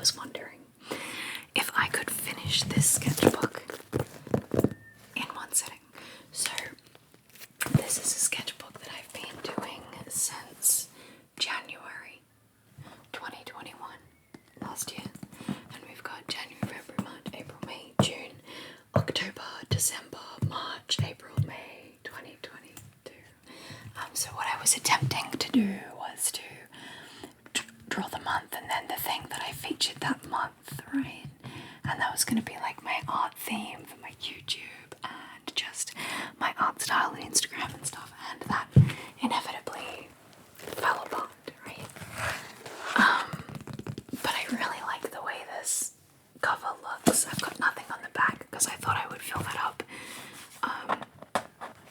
was wondering if I could finish this sketchbook in one sitting. So this is a sketchbook that I've been doing since January 2021, last year. And we've got January, February, March, April, May, June, October, December, March, April, May 2022. So what I was attempting to do was to draw the month and then the thing that I featured that month, right? And that was going to be like my art theme for my YouTube and just my art style on Instagram and stuff, and that inevitably fell apart, right? But I really like the way this cover looks. I've got nothing on the back because I thought I would fill that up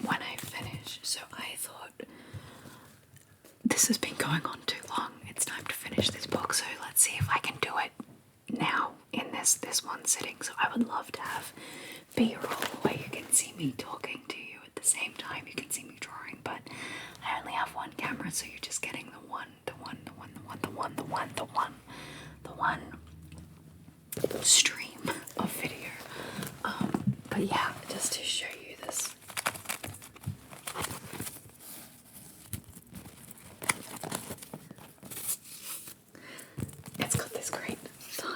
when I finish. So I thought, this has been going on too long. It's time to finish this book. So let's see if I can do it now in this one sitting. So I would love to have B-roll where you can see me talking to you at the same time you can see me drawing, but I only have one camera, so you're just getting the one stream of video. But yeah, just to show you this. It's got this great tie.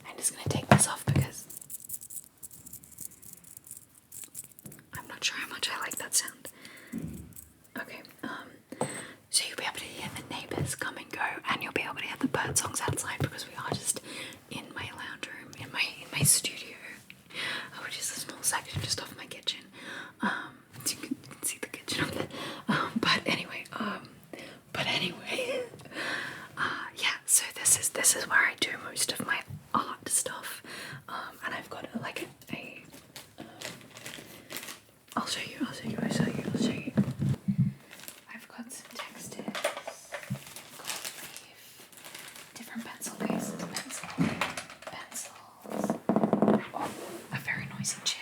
I'm just going to take this off because I'm not sure how much I like that sound. Okay, so you'll be able to hear the neighbours come and go, and you'll be able to hear the bird songs outside because we are just in my lounge room, in my studio, which is a small section just off my kitchen. So you can see the kitchen up there. But anyway, yeah. So this is where I do most of my art stuff, and I've got like a I'll show you. I've got some textures, different pencil cases, pencils, a very noisy chair,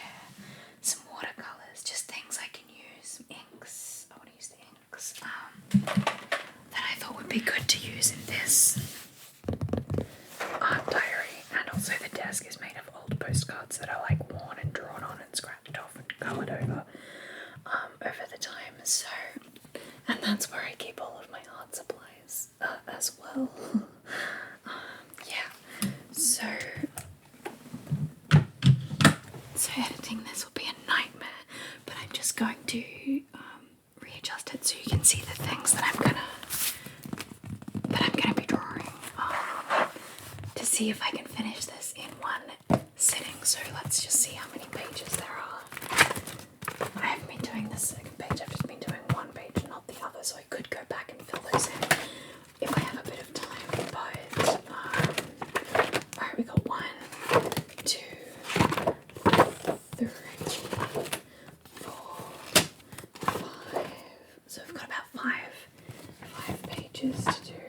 some watercolors, just things I can use, inks. I want to use the inks that I thought would be good to use in this art diary. And also the desk is made of old postcards that are like worn and drawn on and scratched off and coloured over the time. So, and that's where I keep all of my art supplies as well. Yeah, so editing this will be a nightmare, but I'm just going to readjust it so you can see the things that I'm gonna be drawing to see if I can finish this in one sitting. So let's just see how many pages there are. I haven't been doing the second page, I've just been doing one page, not the other, so I could go back and fill those in if I have a bit of time, but alright, we got 1, 2, 3, 4, 5, so we've got about 5 pages to do,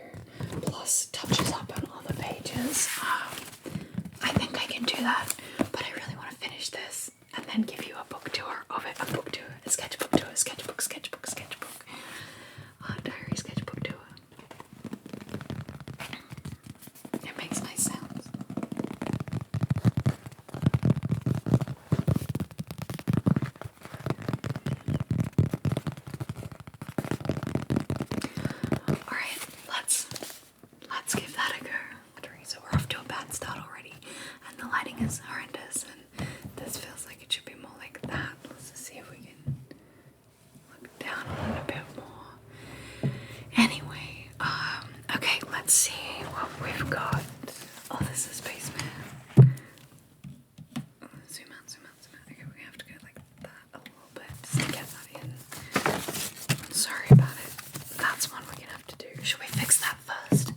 plus touches up on other pages. I think I can do that, but I really want to finish this and then give you a book tour of it, a sketchbook tour, sketchbook, diary sketchbook tour. It makes nice sounds. Alright, let's give that a go. So we're off to a bad start already, and the lighting is horrendous, and this feels like it should be more like that. Let's just see if we can look down on it a bit more. Anyway, okay, let's see what we've got. Oh, this is basement. Zoom out. Okay, we have to go like that a little bit just to get that in. Sorry about it. That's one we're gonna have to do. Should we fix that first?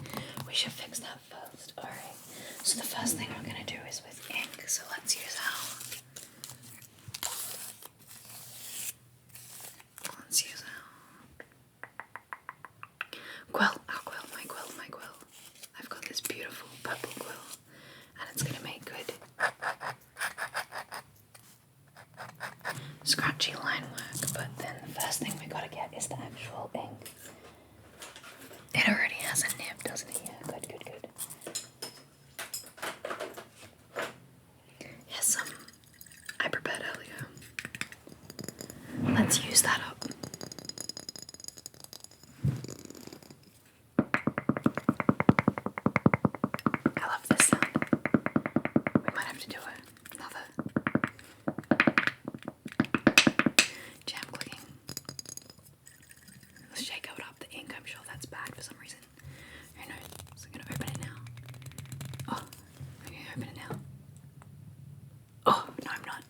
We should fix that first. Alright. So the first thing we're gonna do is with ink. So let's use my quill. I've got this beautiful purple quill, and it's gonna make good scratchy line work, but then the first thing we gotta get is the actual ink. It already has a nib, doesn't it? Yeah, good. let's use that up. I love this sound. We might have to do another jam clicking. Let's shake out up the ink. I'm sure that's bad for some reason. Who knows? So I'm gonna open it now. Oh, okay, open it now. Oh, no, I'm not.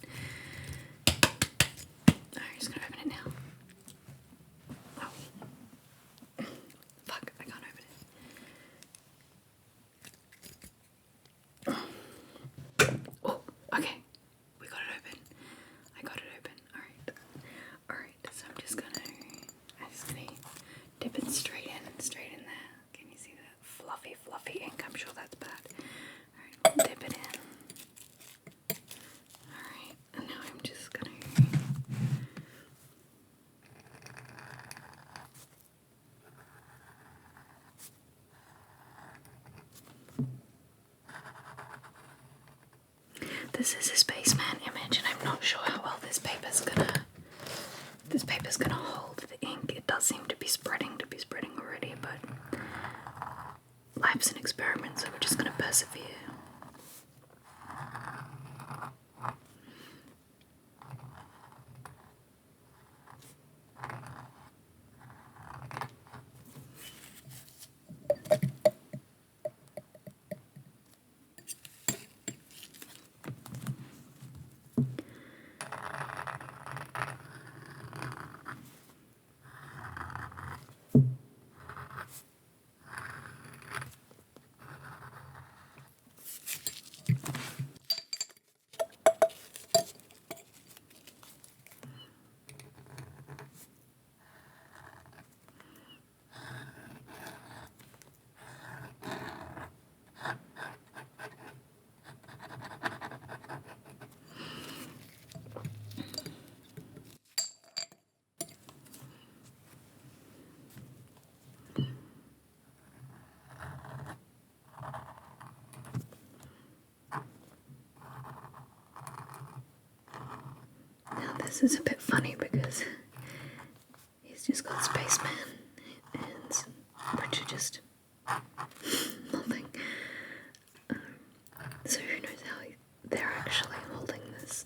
I'm just gonna open it now. Oh. Fuck, I can't open it. Oh, okay. We got it open. I got it open. Alright. Alright, so I'm just gonna dip it straight in there. Can you see that fluffy ink? I'm sure that's bad. Alright, we'll dip it in. Alright, and now I'm just gonna this is a spaceman image, and I'm not sure how well this paper's gonna hold the ink. It does seem to be spreading already, but life's an experiment, so we're just gonna persevere. This is a bit funny because he's just got spaceman hands, which are just nothing. So who knows how they're actually holding this.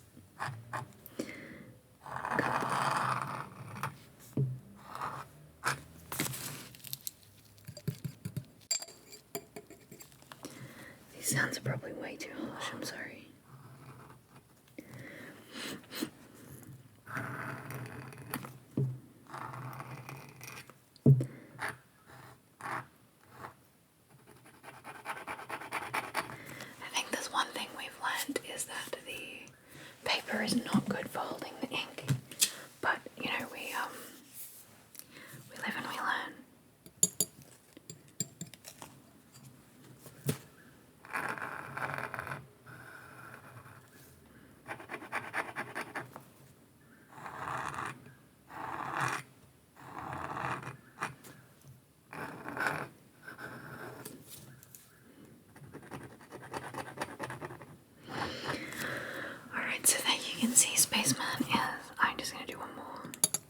These sounds are probably way too harsh, I'm sorry. One thing we've learned is that the paper is not good for holding the ink, but you know, we live and we learn. So there you can see Spaceman is, I'm just going to do one more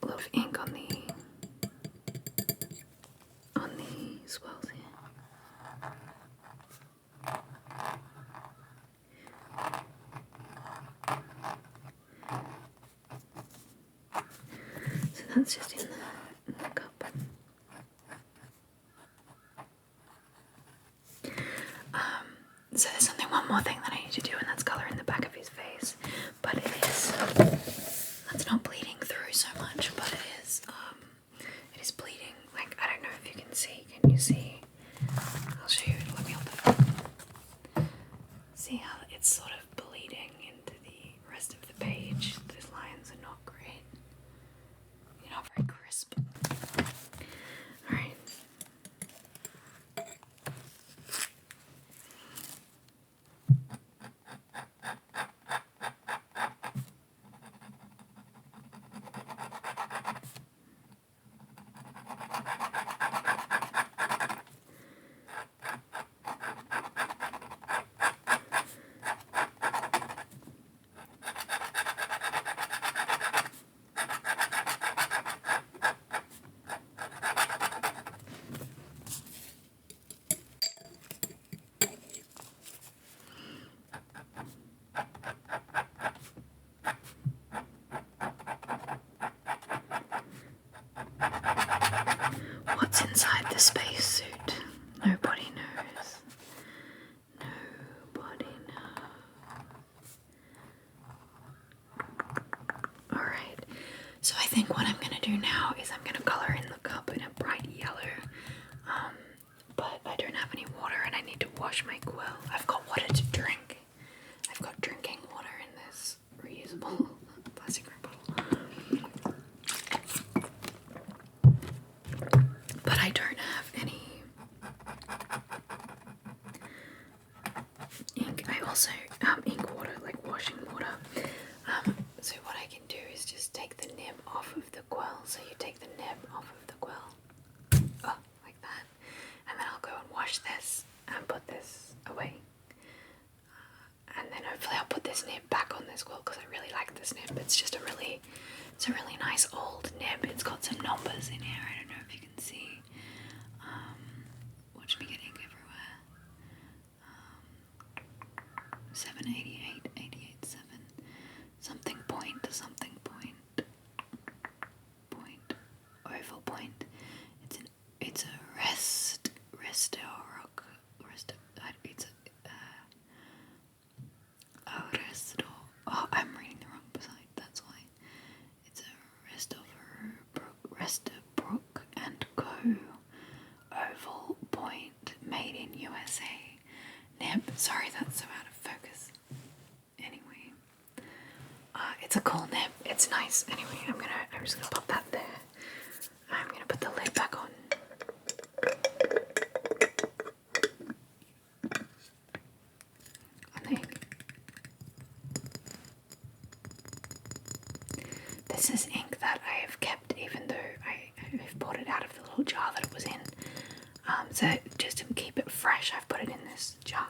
little ink on the swirls here. So that's just in the cup. So there's only one more thing that I need to do, and that's colour in the back of his face. But it's not bleeding through so much, but it is bleeding. Like, I don't know if you can see. Can you see? I'll show you. Let me hold it. See how it's sort of bleeding into the rest of the page. Those lines are not great. You're not very crisp. do now is I'm going to colour in the cup in a bright yellow, but I don't have any water and I need to wash my quill. I've got water to drink. I've got drinking water in this reusable plastic bottle. But I don't have any ink. I also ink water, like washing water. So what I can do is just take the nib off of the quill. So you take the nib off of the quill, like that, and then I'll go and wash this and put this away. And then hopefully I'll put this nib back on this quill because I really like this nib. It's a really nice old nib. It's got some numbers in here. I don't know if you can see. Watch me get ink everywhere. 788, 88, 7. Something point, oval point. It's a rest or rock. I'm reading the wrong side, that's why. It's a Resterbrook and Co. Oval point made in USA. Nib. Sorry, that's so out of focus. Anyway. It's a cool nib. It's nice. Anyway, I'm just gonna pop that there. I'm gonna put the lid back on. This is ink that I have kept even though I've bought it out of the little jar that it was in. So just to keep it fresh, I've put it in this jar.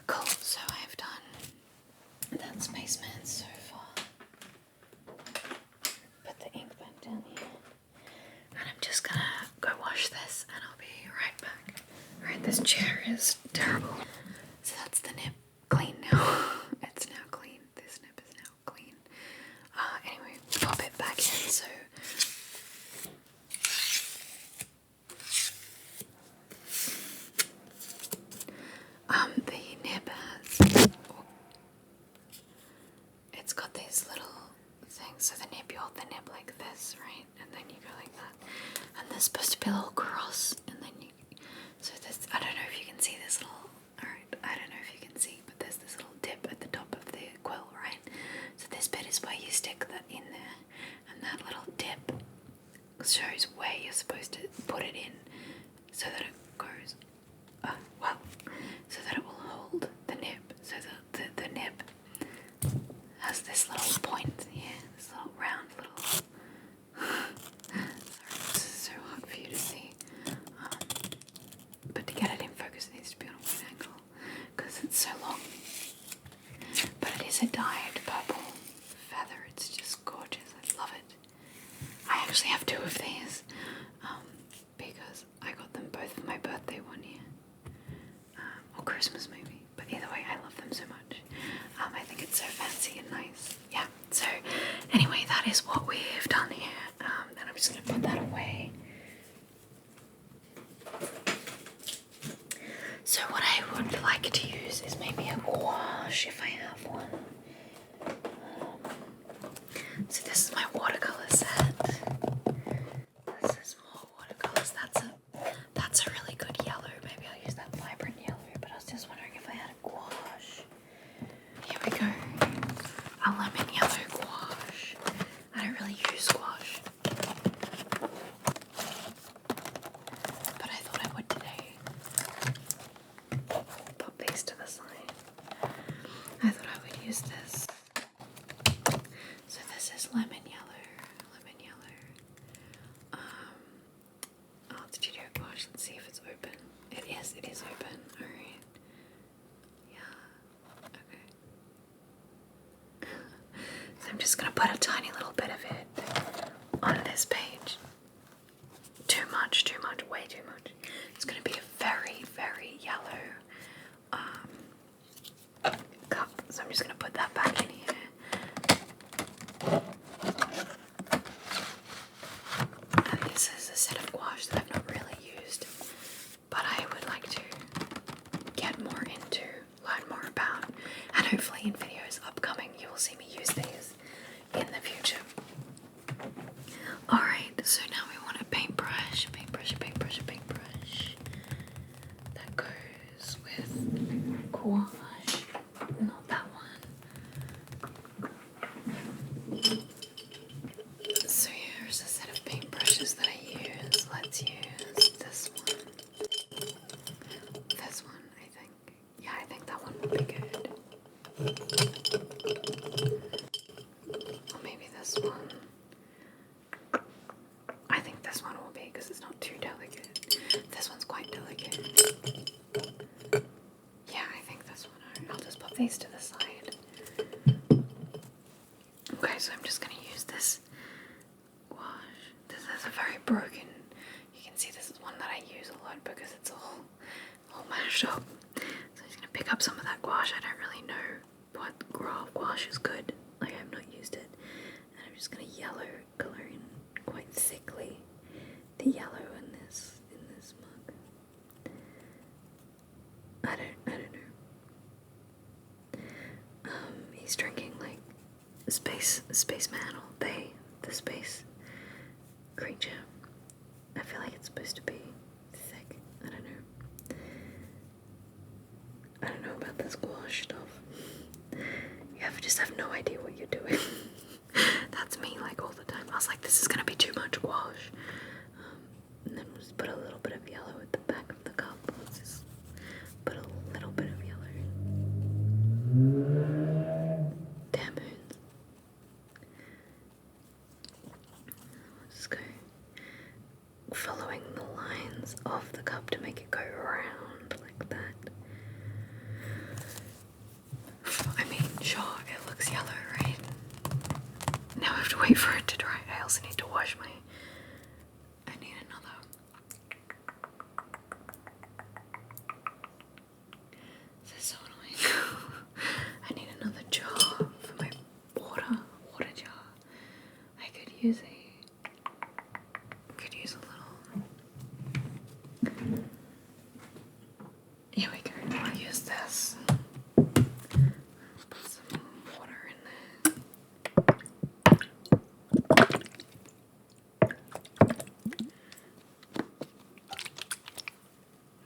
Cool, so I've done that Spaceman so far. Put the ink back down here. And I'm just gonna go wash this and I'll be right back. Alright, this chair is terrible. So that's the nib clean now. It's now clean. This nib is now clean. Anyway, pop it back in. So the nib has, it's got these little things. So the nib, you hold the nib like this, right? And then you go like that. And there's supposed to be a little cross, and then so this, I don't know if you can see this little, alright, I don't know if you can see, but there's this little dip at the top of the quill, right? So this bit is where you stick that in there, and that little dip shows where you're supposed to put it in, so that it goes, so that it will hold the nib, so that the nib has this little point here, this little round little, sorry, this is so hard for you to see, but to get it in focus it needs to be on a wide angle, because it's so long, but it is a dyed purple feather. It's just gorgeous. I love it. I actually have two of these, because I got them both for my birthday one year, or Christmas maybe, but either way I love them so much. I think it's so fancy and nice. Yeah, so anyway, that is what we've done here, and I'm just going to put that away. So what I would like to use is maybe a gouache if I have one. So this is my watercolor set. This is more watercolors. That's a really good yellow. Maybe I'll use that vibrant yellow, but I was just wondering if I had a gouache. Here we go. A lemon yellow gouache. I don't really use gouache, but I thought I would today. Pop these to the side. I thought I would use this. So this is lemon yellow. Studio gouache. Let's see if it's open. It is open. Alright. Yeah. Okay. So I'm just gonna put a tiny little bit of it on this page. Too much, way too much. It's gonna be a very, very yellow cup. So I'm just gonna put that back in here. And this is a set of gouache that I've not really used, but I would like This one's quite delicate. Yeah, I think this one. I'll just put these to the side. Okay, so I'm just going to use this gouache. This is a very broken. You can see this is one that I use a lot because it's all mashed up. So I'm just going to pick up some of that gouache. I don't really know what gouache is good. Like, I've not used it. And I'm just going to yellow color in quite thickly the yellow in this mug. I don't know. He's drinking like spaceman or they, the space creature. I feel like it's supposed to be thick. I don't know about this gouache stuff. You just have no idea what you're doing. That's me like all the time. I was like, this is gonna be too much gouache. And then we'll just put a little bit of yellow at the back of the cup. Let's just put a little bit of yellow. Damn moons. Let's just go following the lines of the cup to make it go around like that. I mean, sure, it looks yellow, right? Now I have to wait for it to dry. I also need to wash my... I need another... This is so annoying. I need another jar for my water jar. I could use a little... Here we go. I'll use this. Put some water in there.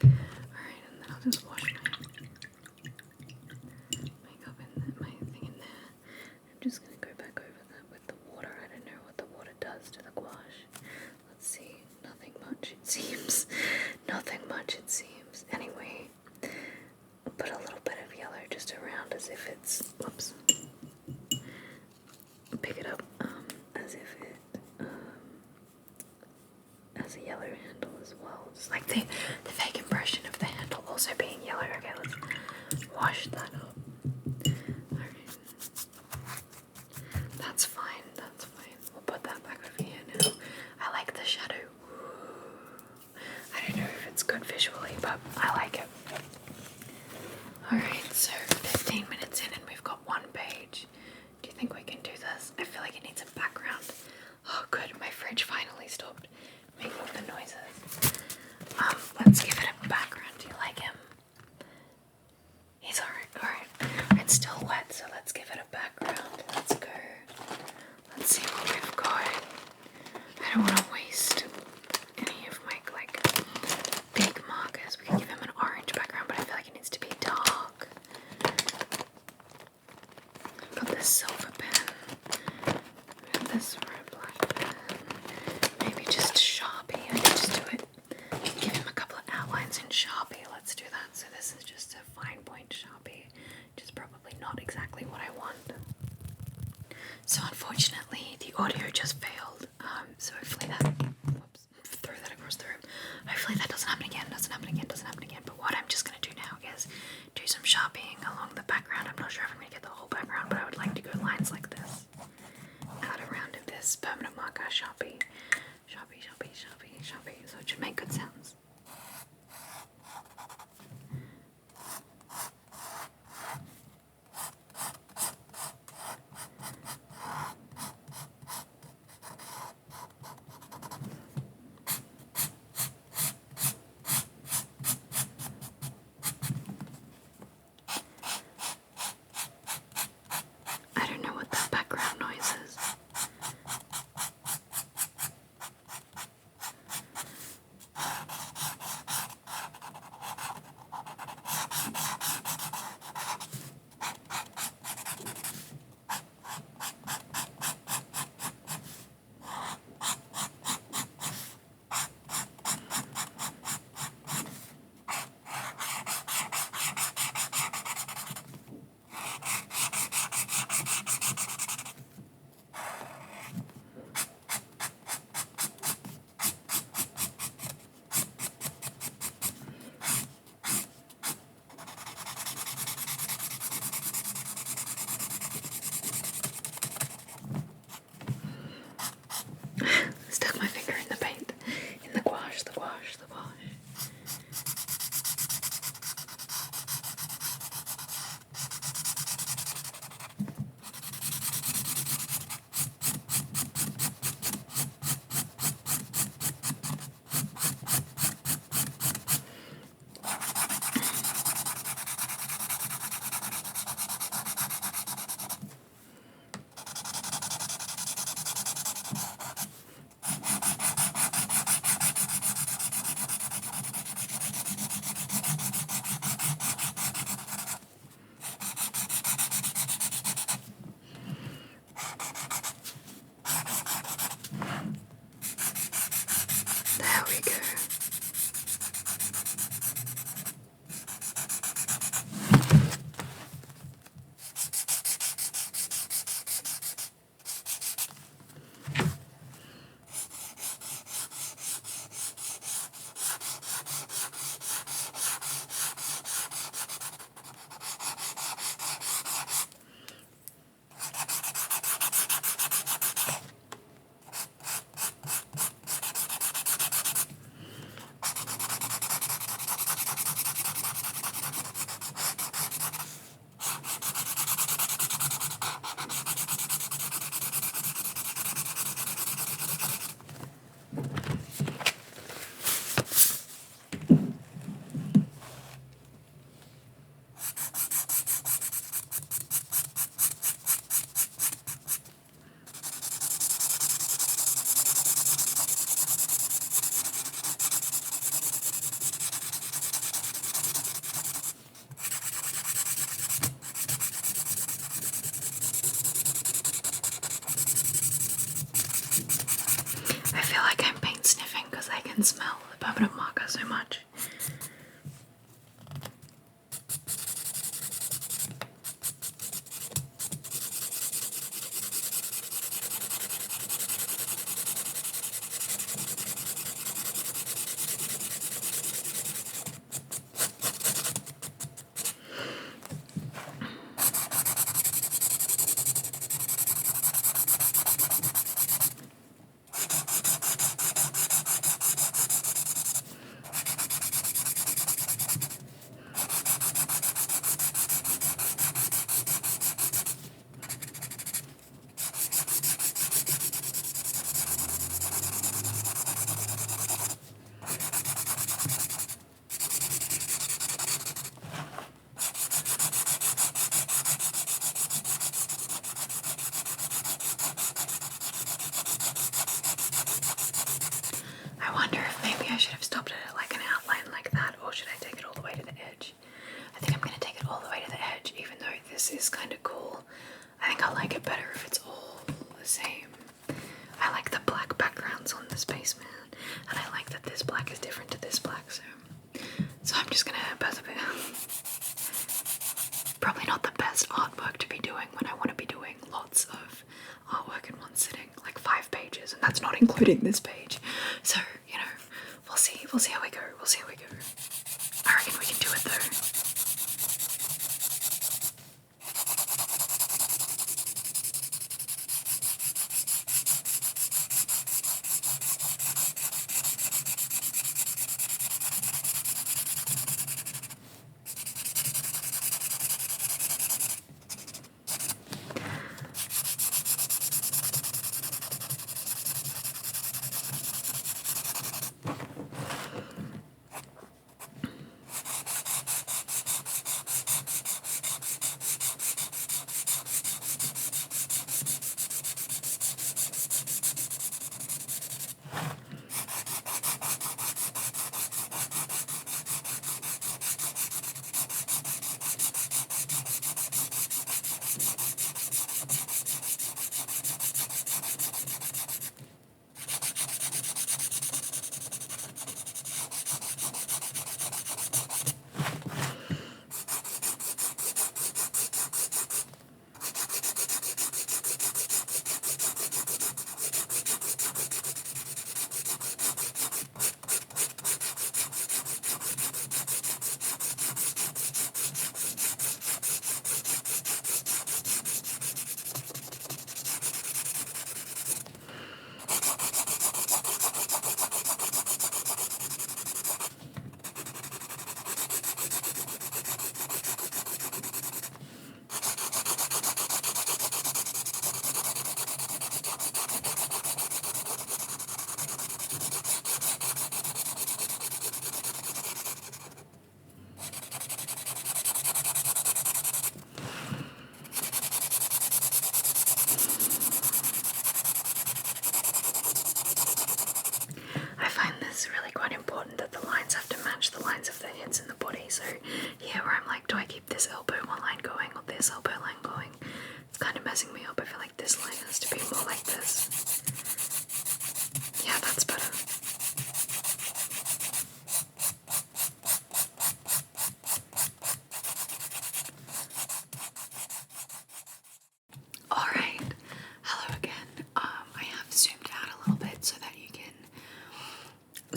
Alright, and then I'll just wash my makeup in my thing in there. I'm just going to go back over that with the water. I don't know what the water does to the gouache. Let's see. Nothing much, it seems. Nothing much, it seems. Anyway, I'll put a little bit of yellow just around as if it's... Whoops. Pick it up as if it has a yellow handle as well. Just like the fake impression of the handle also being yellow. Okay, let's wash that up. Alright. That's fine, that's fine. We'll put that back over here now. I like the shadow. I don't know if it's good visually, but I like it. Alright, so 15 minutes in and we've got one page. Do you think we can do this? I feel like it needs a background. Oh good, my fridge finally stopped making the noises. Let's give it a background. Do you like him? He's alright. It's still wet, so let's give it a background. Let's go. Let's see what we've got. I don't want to waste any of my big markers. We can give him an orange background, but I feel like it needs to be dark. Got this silver pen. Got this red black pen. Maybe just Sharpie. I can just do it. Give him a couple of outlines in Sharpie. Let's do that. So this is just a fine point Sharpie, which is probably not exactly what I want. So unfortunately, the audio just failed. So hopefully that... Whoops. Throw that across the room. Hopefully that doesn't happen again. Doesn't happen again. But what I'm just going to do now is do some sharpieing along the background. I'm not sure if I'm going to get the whole background, but I would like to go lines like this. Out around of this permanent marker, Sharpie. Sharpie. So it should make good sounds. I don't know what that background noise is. we go. I feel like I'm paint sniffing because I can smell the permanent marker so much. I wonder if maybe I should have stopped it at like an outline like that, or should I take it all the way to the edge? I think I'm going to take it all the way to the edge, even though this is kind of cool. I think I like it better if it's all the same. I like the black backgrounds on the spaceman, and I like that this black is different to this black, so I'm just going to pass a bit. Probably not the best artwork to be doing when I want to be doing lots of artwork in one sitting, like 5 pages, and that's not including this page. So, you know, we'll see how we go, I reckon we can do it though. So yeah, where I'm like, do I keep this elbow line going or this elbow line going? It's kind of messing me up. I feel like this line has to be more like this. Yeah, that's better.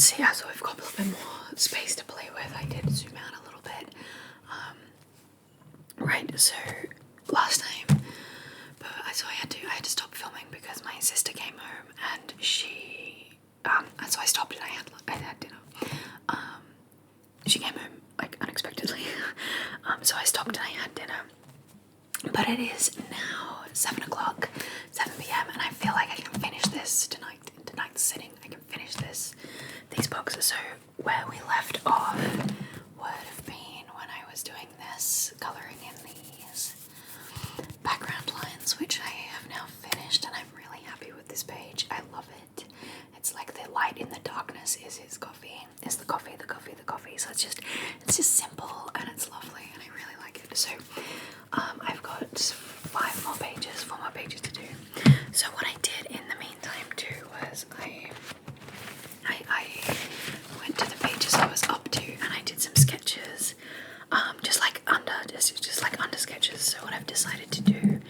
So yeah, so we've got a little bit more space to play with. I did zoom out a little bit. Right, so last time, so I had to stop filming because my sister came home and she, and so I stopped and I had dinner. She came home like unexpectedly, so I stopped and I had dinner. But it is now 7 o'clock, 7 p.m. and I feel like I can finish this tonight. In tonight's sitting, I can finish these books. So where we left off would have been when I was doing this, colouring in these background lines, which I have now finished, and I'm really happy with this page. I love it. It's like the light in the darkness is his coffee, is the coffee. So it's just simple and it's lovely, and I really like it. So I've got 4 more pages to do. So what I did in the meantime too was I went to the pages I was up to and I did some sketches, just like under sketches. So what I've decided to do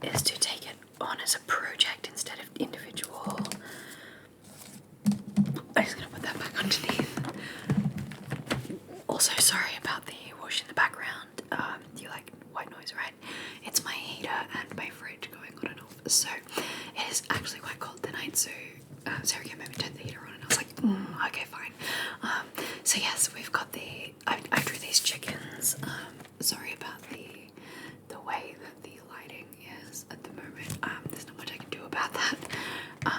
is to take it on as a project instead of individual. I'm just gonna put that back underneath. Also, sorry about the whoosh in the background. You like white noise, right? It's my heater and my fridge going on and off. So it is actually quite cold tonight. So Sarah came home and turned the heater on, and I was like, okay, fine. So yes, we've got I drew these chickens. Sorry about the way that the lighting is at the moment. There's not much I can do about that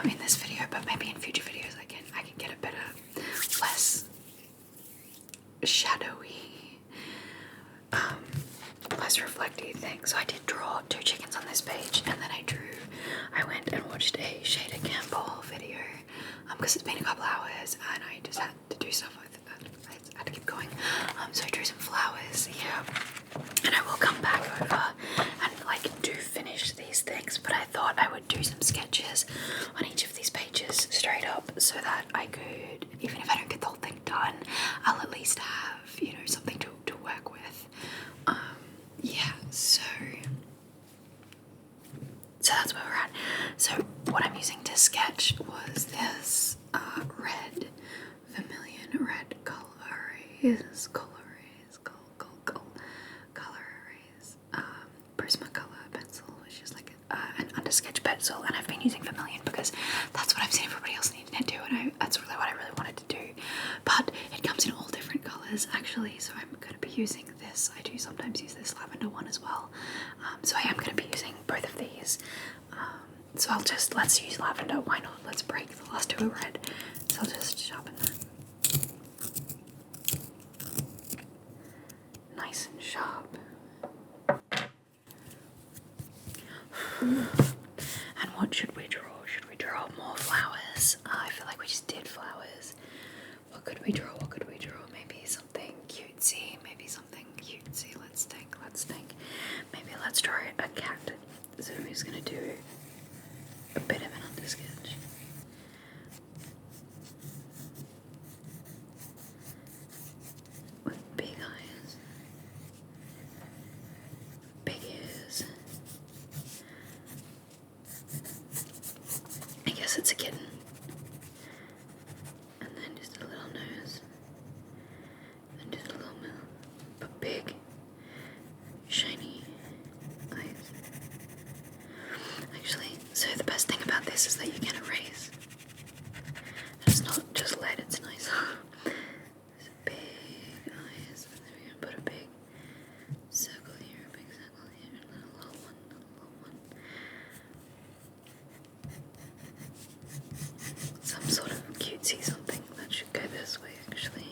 in this video, but maybe in future videos I can get a better, less shadowy, less reflecty thing. So I did draw 2 chickens on this page, and then I went and watched a Shada Campbell video, because it's been a couple hours and I just had to do stuff. I had to keep going. So I drew some flowers here, and I will come back over and like do finish these things, but I thought I would do some sketches on each of these pages straight up, so that I could, even if I don't get the whole thing done, I'll at least have, you know, something to work with. Yeah, so that's where we're at. So what I'm using to sketch was this red, vermilion red Prismacolor pencil, which is like an under sketch pencil, and I've been using vermilion because that's what I've seen everybody else needing to do, and that's really what I really wanted to do. But it comes in all different colours actually, so I'm going to be using this. I do sometimes use this lavender one as well, so I am going to be using both of these. So let's use lavender. Why not? Let's break. The last 2 are red, so I'll just sharpen that. Nice and sharp. And what should we draw? Should we draw more flowers? I feel like we just did flowers. What could we draw? Maybe something cutesy. Let's think. Maybe let's draw a cat. So I'm just gonna do a bit of an undersketch. With big eyes. Big ears. I guess it's a kitten. And then just a little nose. And just a little mouth. But big, shiny eyes. Actually, so the best thing about this is that you can erase. It's not just lead, it's nice. There's big eyes. And then we're gonna put a big circle here, a big circle here, and then a little one. Some sort of cutesy something that should go this way, actually.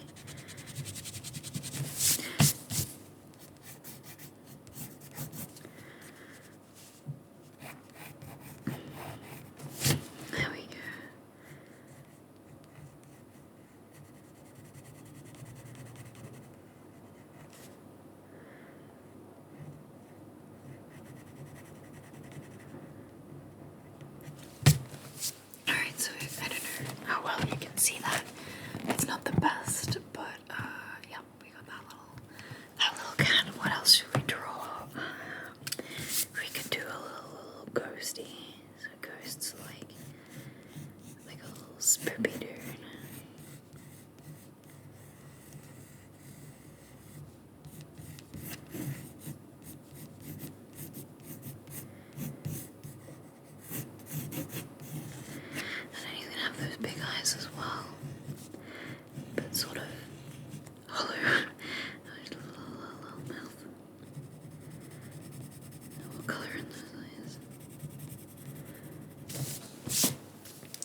There we go. Alright, so I don't know how well you can see that. It's not the best, but yeah, we got that little cat. What else should we draw? We could do a little ghosty. So ghosts like a little spoopy dude. nose as well, but sort of hollow. Just a little mouth. What colour in those eyes?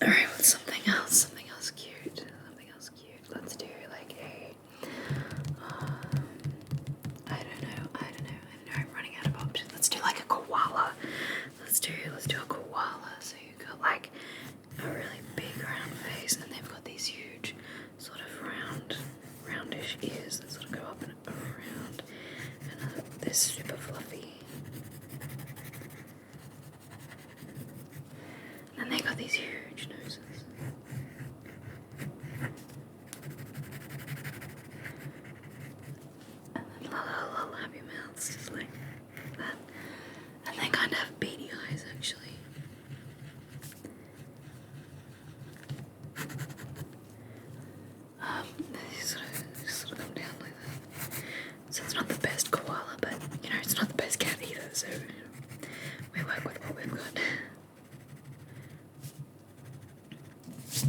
Alright, what's something else? Something else cute. Something else cute. Let's do like a I don't know. I'm running out of options. Let's do like a koala. Let's do a koala. So you've got like a really big round face, and they've got these huge sort of roundish ears that sort of go up and around, and they're super fluffy. And then they got these huge noses. And then little happy mouths, just like that. And they kind of have beady eyes, actually. They sort of come down like that. So it's not the best koala, but you know, it's not the best cat either, so we work with what we've got.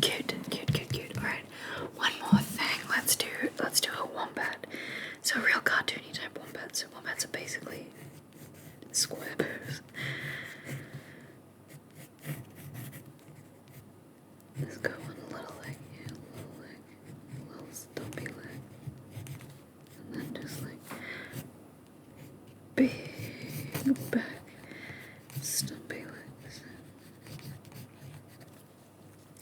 Cute. Alright, one more thing. Let's do a wombat. So a real cartoony type wombat. So wombats are basically square boobs. Let's go on a little leg, a little stumpy leg, and then just like big back, stumpy legs.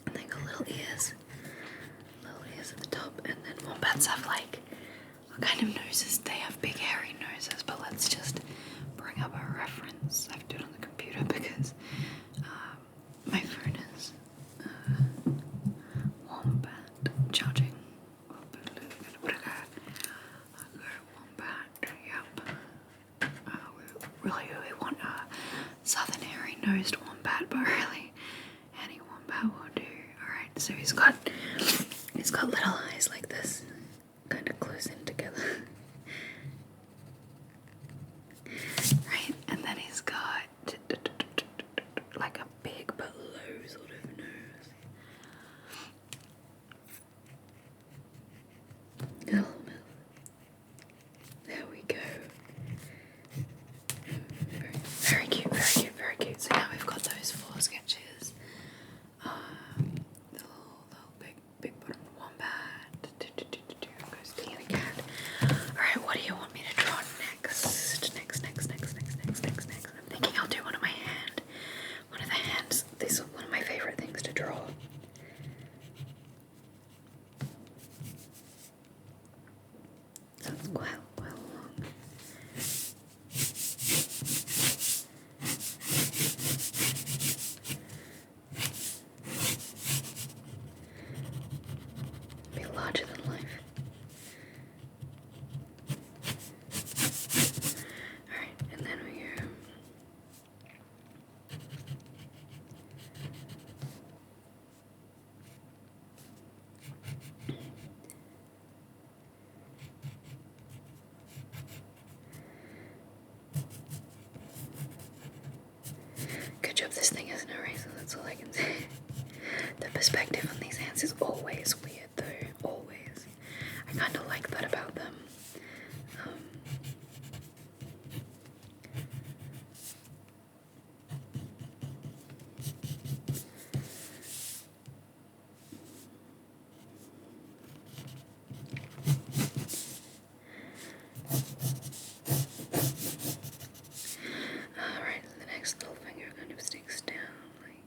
And they got little ears at the top, and then wombats have like, what kind of noses? They have big hairy noses, but let's just bring up a reference. I have to do it on the computer because my phone is Wombat charging. Wombat, yep. We really want a southern hairy nosed wombat, but really any wombat will do. Alright, so he's got little eyes like this, kind of close in together. Right, and then he's got like a big but low sort of nose. Little mouth. There we go. Very cute. So now we've got those 4 sketches. The little big bottom wombat. Goes the other cat. Alright, what do you want me to draw next? Next. I'm thinking I'll do one of the hands. These are one of my favorite things to draw. So it's quite well long. Be larger than life. Alright, and then we go. Good job this thing has an eraser, that's all I can say. The perspective on these hands is always weird though, always. I kind of like that about them. Alright, so the next little finger kind of sticks down like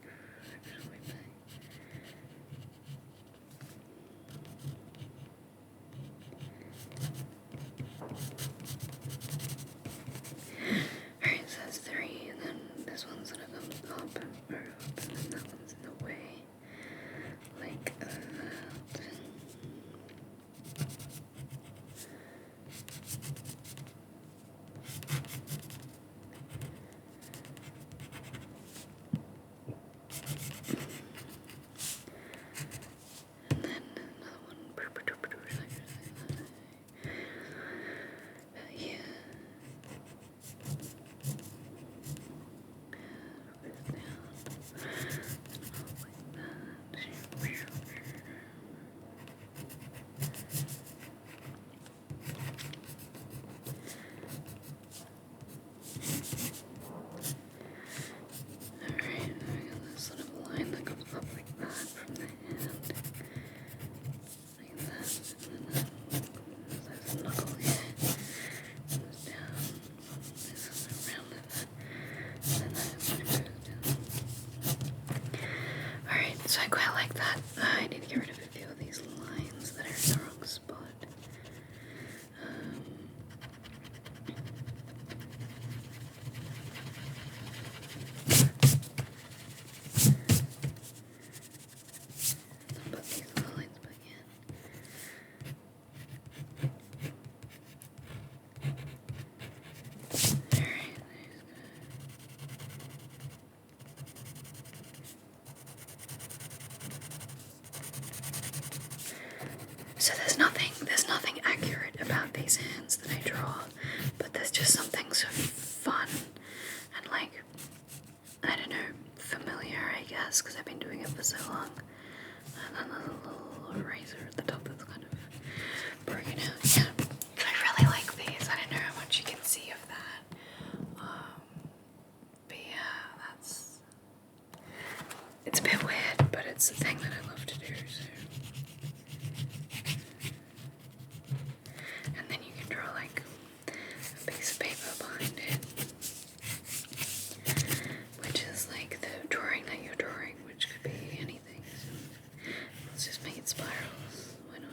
spirals. Why not?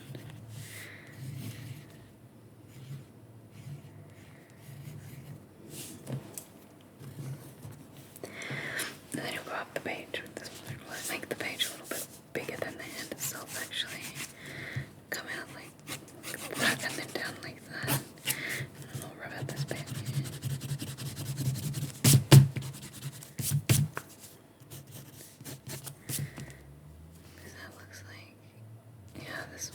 And then you'll go up the page with this one. Let's make the page a little bit bigger than the hand itself, actually. Come out like that and then down like that. And then we'll rub out this bit. Because that looks like, yeah, this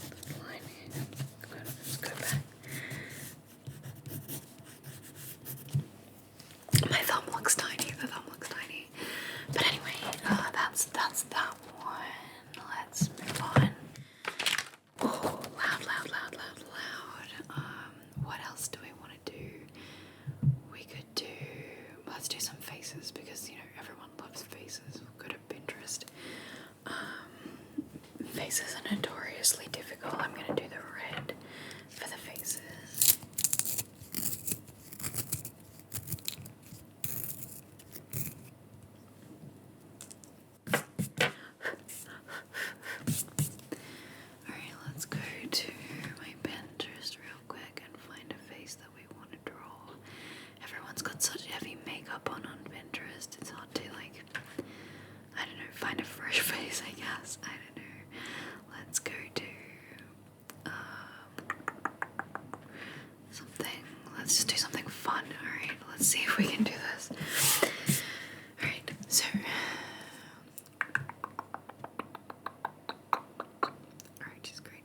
line here. Let's go back. My thumb looks tiny. The thumb looks tiny. But anyway, that's that one. Let's move on. Oh, loud. What else do we want to do? We could do. Let's do some faces because everyone loves faces. Go to Pinterest. Faces are notoriously difficult. I'm gonna do the red for the faces. Alright, let's go to my Pinterest real quick and find a face that we want to draw. Everyone's got such heavy makeup on Pinterest. It's hard to I don't know, find a fresh face, I guess. I don't know. Let's go to something. Let's just do something fun. Alright, let's see if we can do this. Alright, so alright, she's great.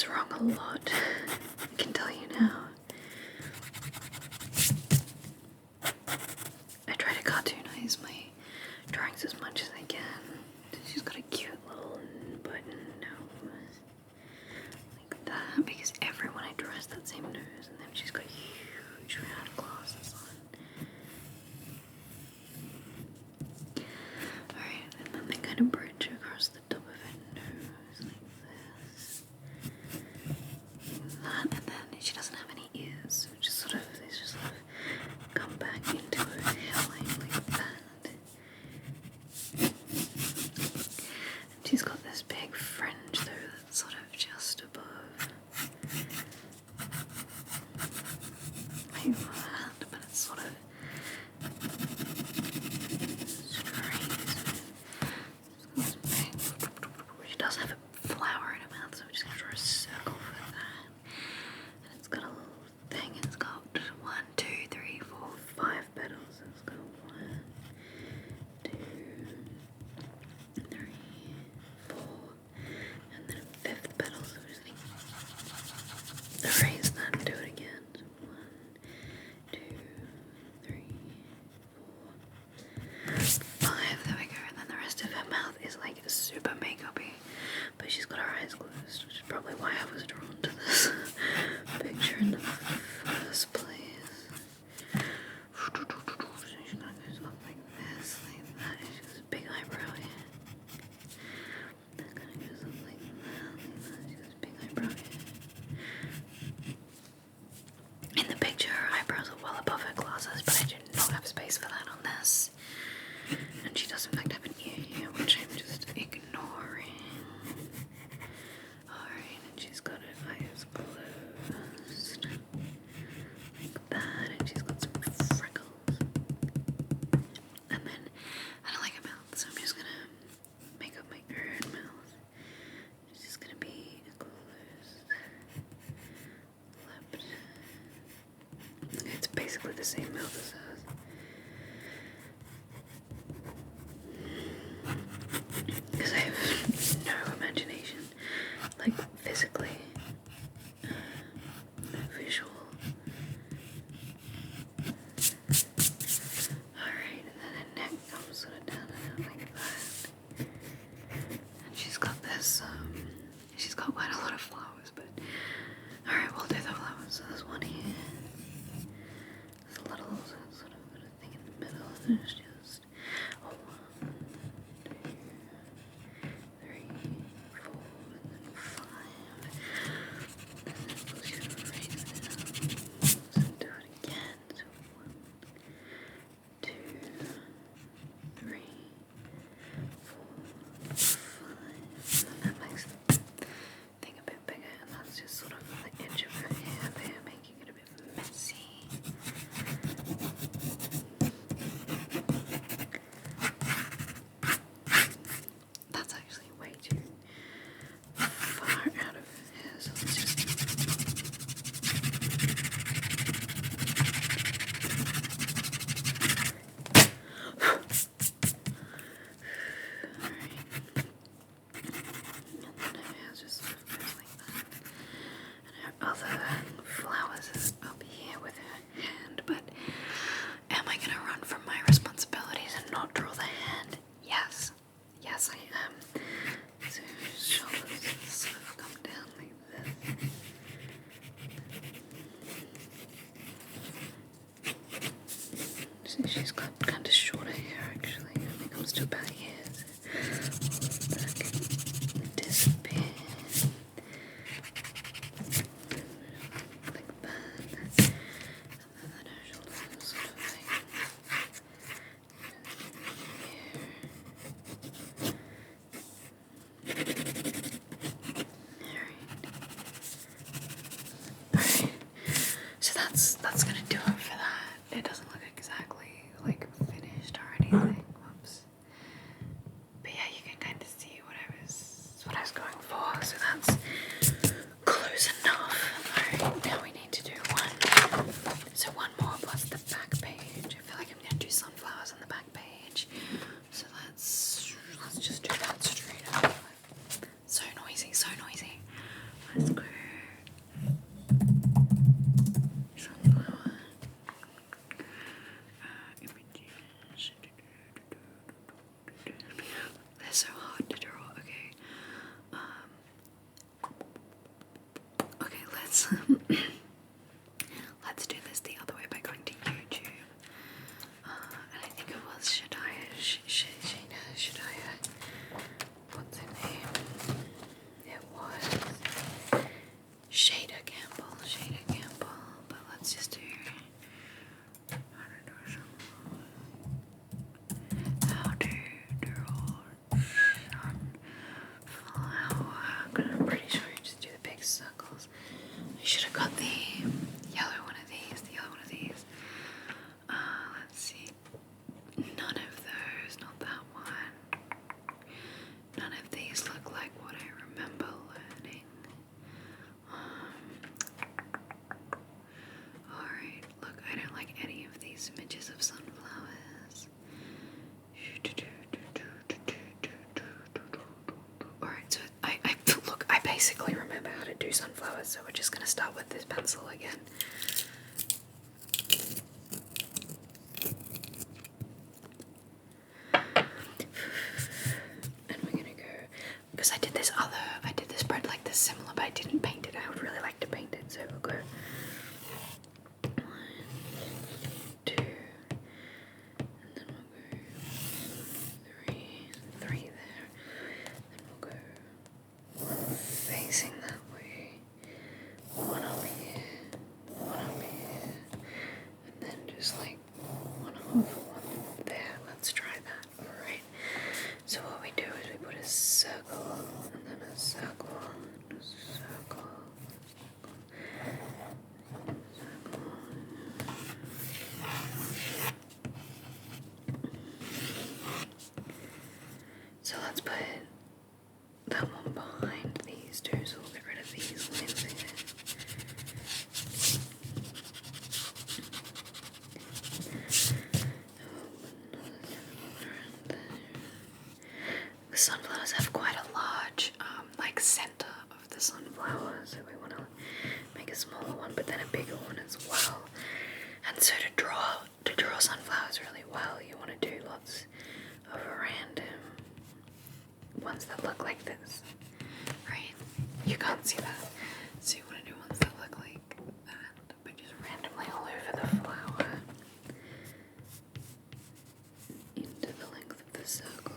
Wrong a lot, I can tell you now. I try to cartoonize my drawings as much as I can. She's got a cute little button nose like that because everyone I draw has that same nose, and then she's got huge round glasses on. Alright, and then they kind of bridge across the top of her nose like this. That, and then she doesn't have any ears, so they just sort of come back into her hairline like that. And she's got this big fringe though that's sort of just above like that, but it's sort of straight. She does have a flower in her mouth, so I'm just gonna draw a circle for that. And it's got a little thing, it's got 1, 2, 3, 4, 5 petals. So it's got 1, 2, 3, 4, and then a 5th petal. So we're just gonna erase that and do it again. So 1, 2, 3, 4, 5. There we go. And then the rest of her mouth is like super makeup-y, but she's got her eyes closed, which is probably why I was drawn to this picture in the first place. She's gonna go up like this, like that. She has a big eyebrow here. That kind of goes up like that, She has a big eyebrow here. In the picture, her eyebrows are well above her glasses, but I do not have space for that on this. And she does in fact have an ear here, which I'm just ignoring. Alright, and she's got her eyes closed. Like that, and she's got some freckles. And then, I don't like her mouth, so I'm just gonna make up my own mouth. It's just gonna be closed. Left. It's basically the same mouth as hers. Because I have no imagination, like physically, flowers just sort of on the edge of her hair there, making it a bit messy. That's actually way too far out of her hair, so let's just... Other flowers is up here with her hand, but am I going to run from my responsibilities and not draw the hand? Yes. Yes, I am. So her shoulders sort of come down like this. So she's got kind of shorter hair actually when it comes to about here. So that can disappear. That's gonna do it for that. It doesn't look exactly like finished or anything. Whoops. But yeah, you can kind of see what I was going for. So that's close enough. Alright, now we need to do one. So one more plus the back page. I feel like I'm gonna do sunflowers on the back page. So let's just do that straight up. So noisy, so noisy. Let's go. Sunflower. Images. They're so hard to draw. Okay. Okay, let's let's do this the other way by going to YouTube. And I think it was Shadaya. What's her name? It was Shada Campbell. But let's just do. How to draw sunflower. I'm pretty sure you just do the big circles. I should have got the yellow one of these, let's see. None of those, not that one. None of these look like what I remember learning. Alright, look, I don't like any of these images of sunflowers. Alright, so I basically remember how to do sunflowers, so we're just going to start with this pencil again. And we're going to go, because I did this spread like this similar, but I didn't paint it. I would really like to paint it, so we'll go 1, 2, and then we'll go 3 there, then we'll go one facing that way, one up here, and then just like one over one there. Let's try that. Alright, so what we do is we put a circle, and then a circle, and a circle, so let's put that one behind these two, so we'll get rid of these lines there. The sunflowers have quite a large, like center of the sunflower, so we want to make a smaller one, but then a bigger one as well. And so to draw sunflowers really well, you want to do lots of random ones that look like this, right? You can't see that, so you want to do ones that look like that, but just randomly all over the flower into the length of the circle.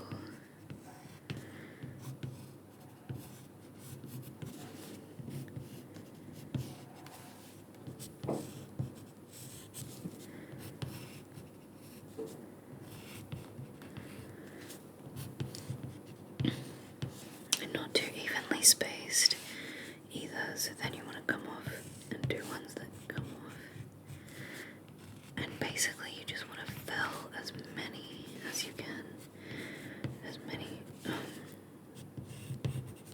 And not too evenly spaced either. do ones that come off. And basically you just want to fill as many as you can. As many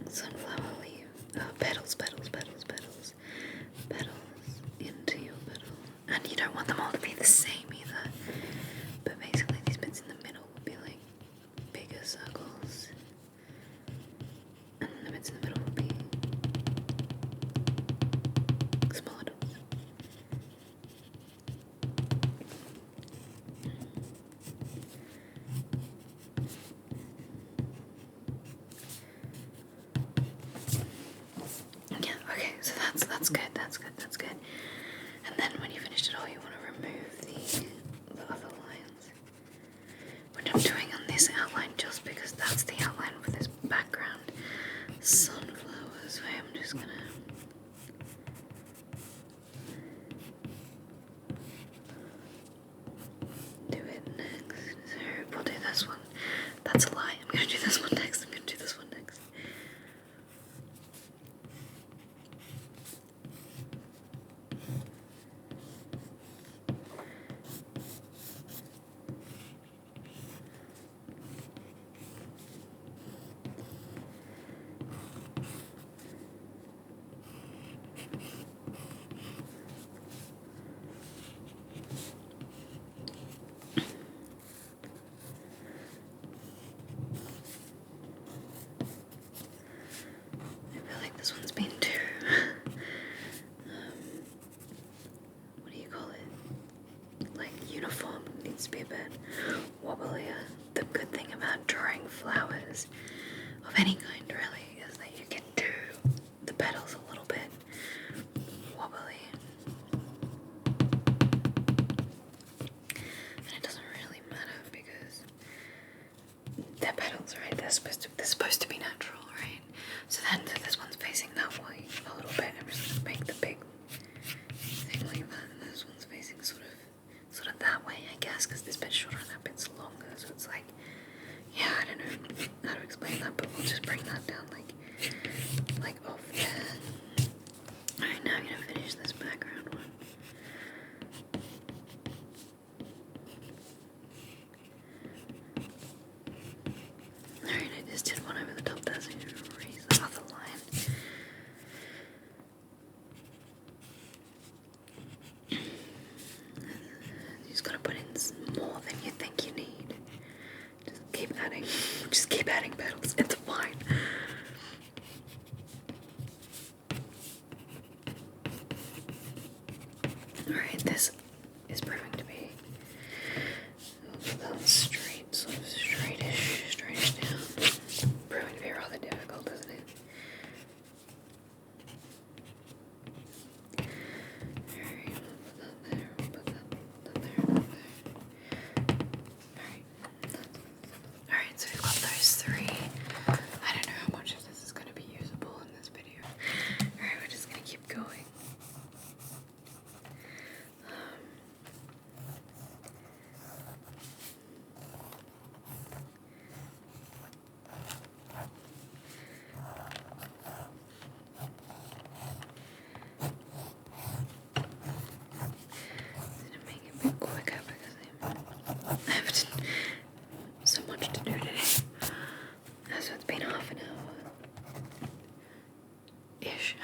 sunflower leaf petals into your petal. And you don't want them all to be the same either. But basically these bits in the middle will be like bigger circles. And the bits in the middle will be smaller dots. Yeah, okay, so that's good. And then when you finished it all, you want to remove the other lines, which I'm doing on this outline just because that's the outline for this background sunflower. So I'm just gonna do it next. So we'll do this one. That's a lie. I'm gonna do this one next. This one's been too, what do you call it? Like uniform, needs to be a bit wobblier. The good thing about drawing flowers of any kind really is that you can do the petals a little bit wobbly. And it doesn't really matter because they're petals, right? They're supposed to be natural, right? So this one's facing that way a little bit. I'm just gonna make the big thing like that, and this one's facing sort of that way, I guess, because this bit's shorter and that bit's longer. So it's like, yeah, I don't know how to explain that, but we'll just bring that down like off there. Alright, now I'm gonna finish this background one. Alright, I just did one over the top there, so I'm gonna erase the other line. You just gotta put in more than you think you need. Just keep adding petals. It's fine. Alright, this is proving to be that straight, sort of straightish down. Proving to be rather difficult, isn't it? Alright, we'll put that there. Alright, so we've got those three. I don't know how much of this is going to be usable in this video. Alright, we're just going to keep going. Make it a bit quicker because I have so much to do today. So it's been half an hour-ish.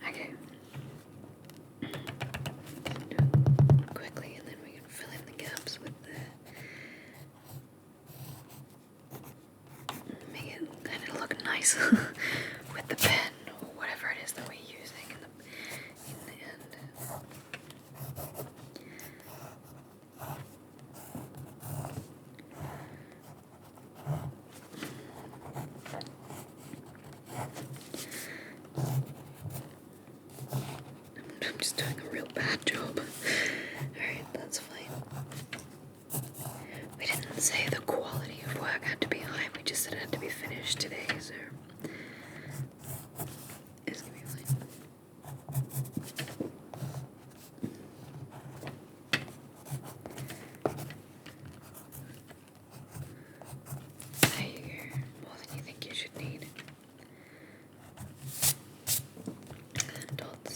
Okay. Do it quickly and then we can fill in the gaps with make it kind of look nice with the pen or whatever it is that we're using in the end. I'm just doing a real bad job. Alright, that's fine. We didn't say the quality of work had to be high, we just said it had to be finished today, so it's gonna be fine. There you go, more than you think you should need. Dots.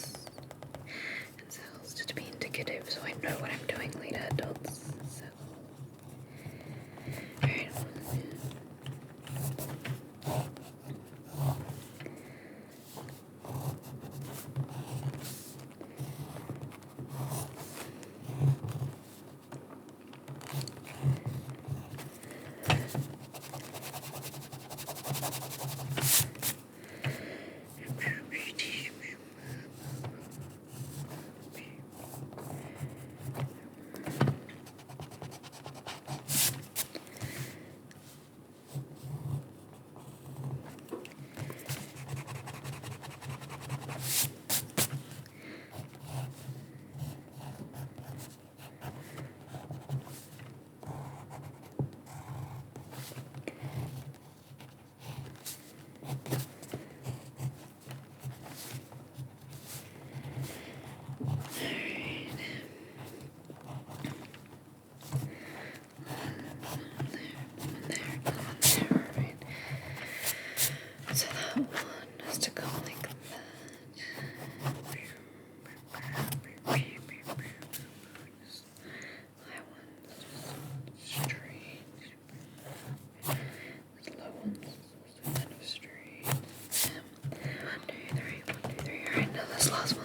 now this last one.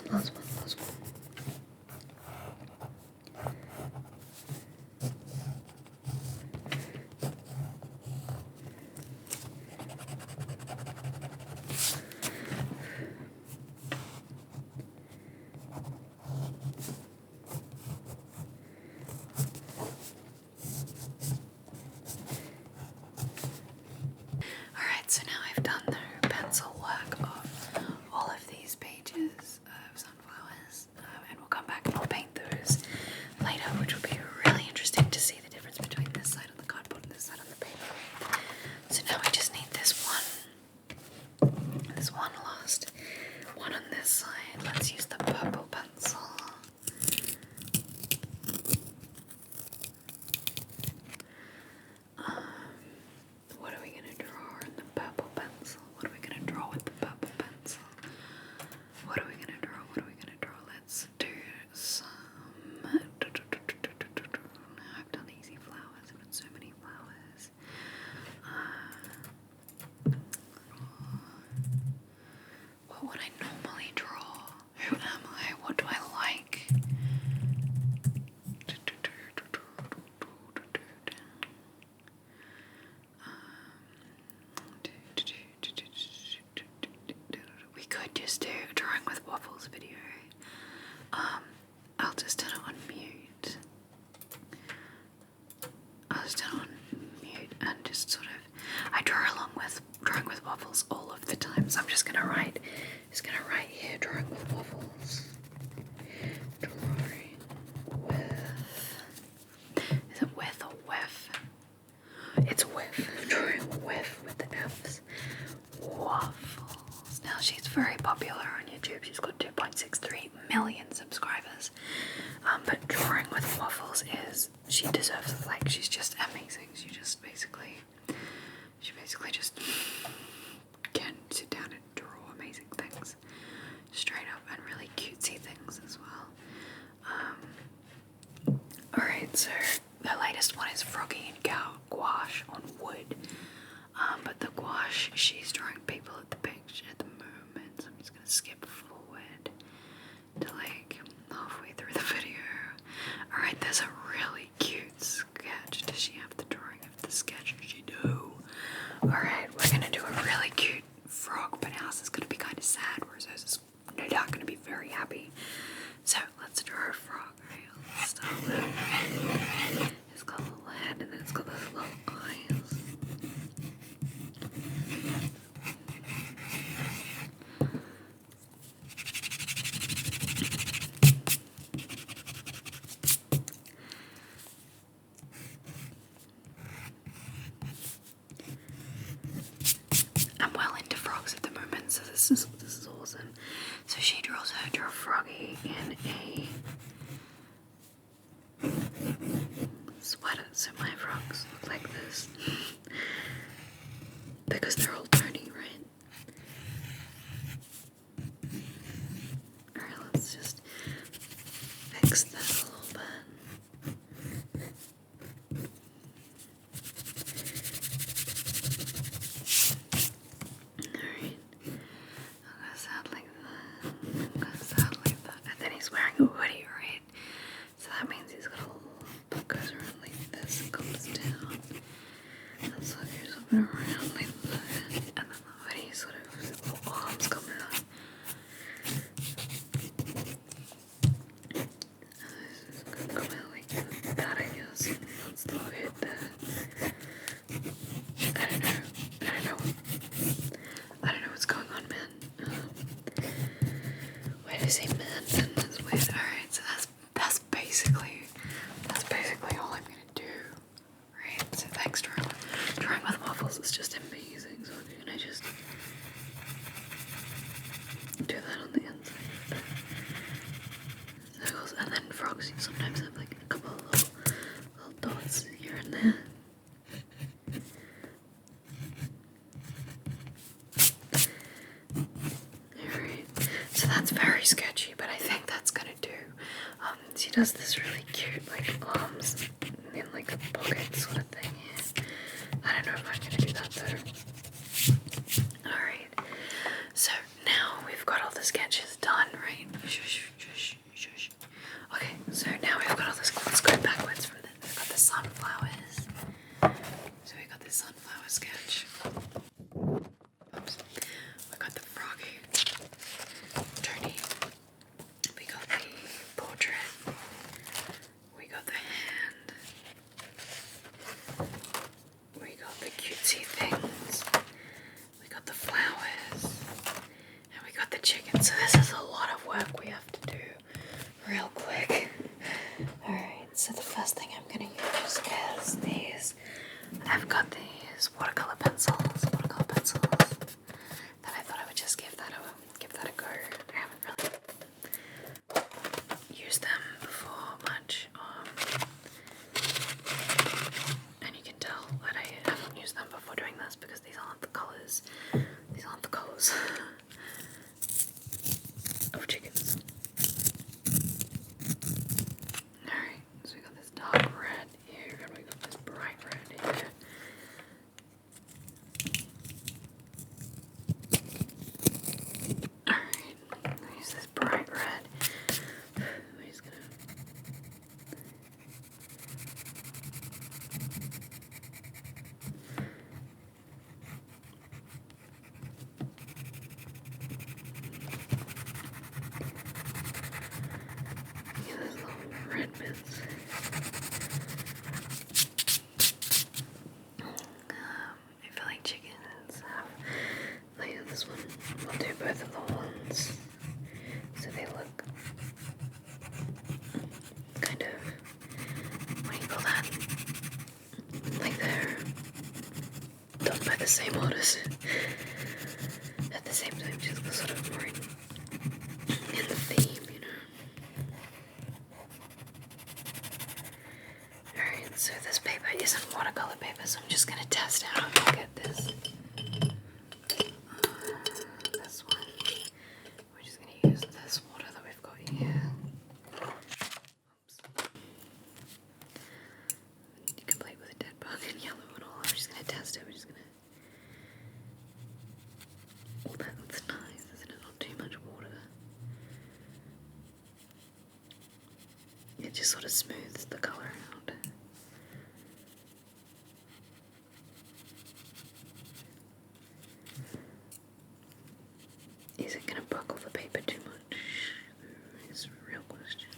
Alright, so now I've done the pencil work of all of these pages of sunflowers, and we'll come back and I'll paint those later, which will be really interesting to see the difference between this side on the cardboard and this side on the paper. So now we just need this one last one on this side. Let's use the purple pencil. What are we going to draw in the purple pencil? What are we going to draw with the purple pencil? What are we going to draw? Let's do some... I've done easy flowers. I've done so many flowers. What would I normally draw? Who am I? What do I like? We could just do a drawing with waffles video. I'll just turn it on mute. And just sort of, I draw along with drawing with waffles all of the time. So I'm just gonna write here, drawing with waffles. Drawing with, is it with or with? It's with. Drawing with the F's. Waffles. Now she's very popular on YouTube. She's got 2.63 million subscribers. But drawing with waffles is, she deserves it. Like, she's just amazing. She basically just can sit down and draw amazing things straight up, and really cutesy things as well. Alright, so the latest one is Froggy and gouache on wood. But the gouache, she's drawing people at the picture at the moment, so I'm just gonna skip forward to like halfway through the video. Alright, there's a really cute sketch. Does she have the drawing of the sketch? She do. Alright, we're gonna do a really cute frog, but ours is gonna be kind of sad, whereas hers is no doubt gonna be very happy. So let's draw a frog. Alright, let's start with, it's got a little head and then it's got those little eyes. I'm well into frogs at the moment, so this is awesome. So she draws her froggy in a sweater. So my frogs look like this because they're all tiny, right? Alright, let's just fix that a little bit. Alright, I'll go sad like that. And then he's wearing a hoodie, right? So that means he's got a little that goes around like this and comes down. And so here's something around like that. And then the hoodie sort of, his little arms coming out. This is gonna come out like that, I guess. And that's the hood there. I don't know what's going on, man. Why did I say man? Then that's weird. Alright, so that's basically all I'm gonna do. Right? So thanks, drawing with waffles is just amazing. So I'm gonna just do that on the inside of the circles, and then frogs sometimes have like a couple of little dots here and there. Alright, so that's very sketchy, but I think that's gonna do. She does this really cute like arms in like a pocket sort of thing here. I don't know if I'm gonna do that though. Alright, so now we've got all the sketches done, right? Okay, so now we've got all this. Let's go backwards from this. We've got the sunflowers. So we got the sunflower sketch. Oops. We got the froggy. Tony. We got the portrait. We got the hand. We got the cutesy things. We got the flowers. And we got the chicken. So this is a lot of work we have to do real quick. Alright, so the first thing I'm going to use is these. I've got these watercolor pencils that I thought I would just give that a go. I haven't really used them before much, and you can tell that I haven't used them before doing this because these aren't the colours. These aren't the colours of chickens. Alright, so we got this dark red here, and we got this bright red here. Alright, I'll use this bright red. We're just gonna get those little red bits. I feel like chickens have, like this one, we'll do both of the horns so they look kind of, what do you call that? Like they're done by the same artist at the same time, just sort of more in the theme, you know. Alright, so this paper isn't watercolor paper, so I'm just gonna test out how to get this. This one. We're just gonna use this water that we've got here. Oops. Complete with a dead bug and yellow and all. I'm just gonna test it. We're just gonna. Oh, that's nice, isn't it? Not too much water. It just sort of smooths the colour out. Is it going to buckle the paper too much? It's a real question.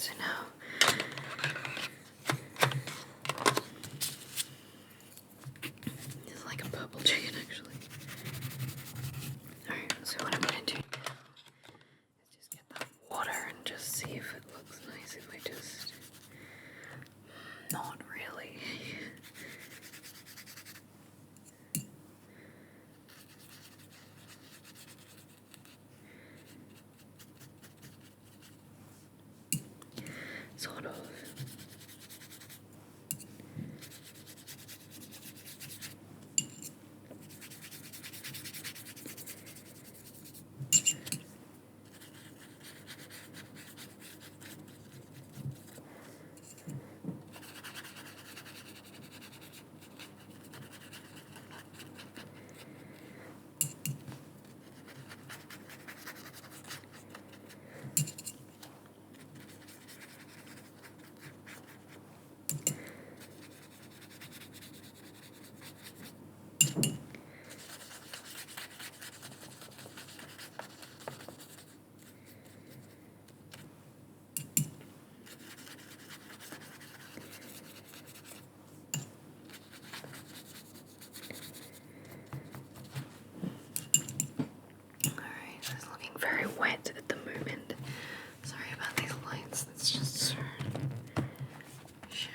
so now it's like a purple chicken actually. Alright, so what I'm gonna do now is just get that water and just see if it looks nice if I just... Not really. Sort of. Very wet at the moment. Sorry about these lights, that's just so shit.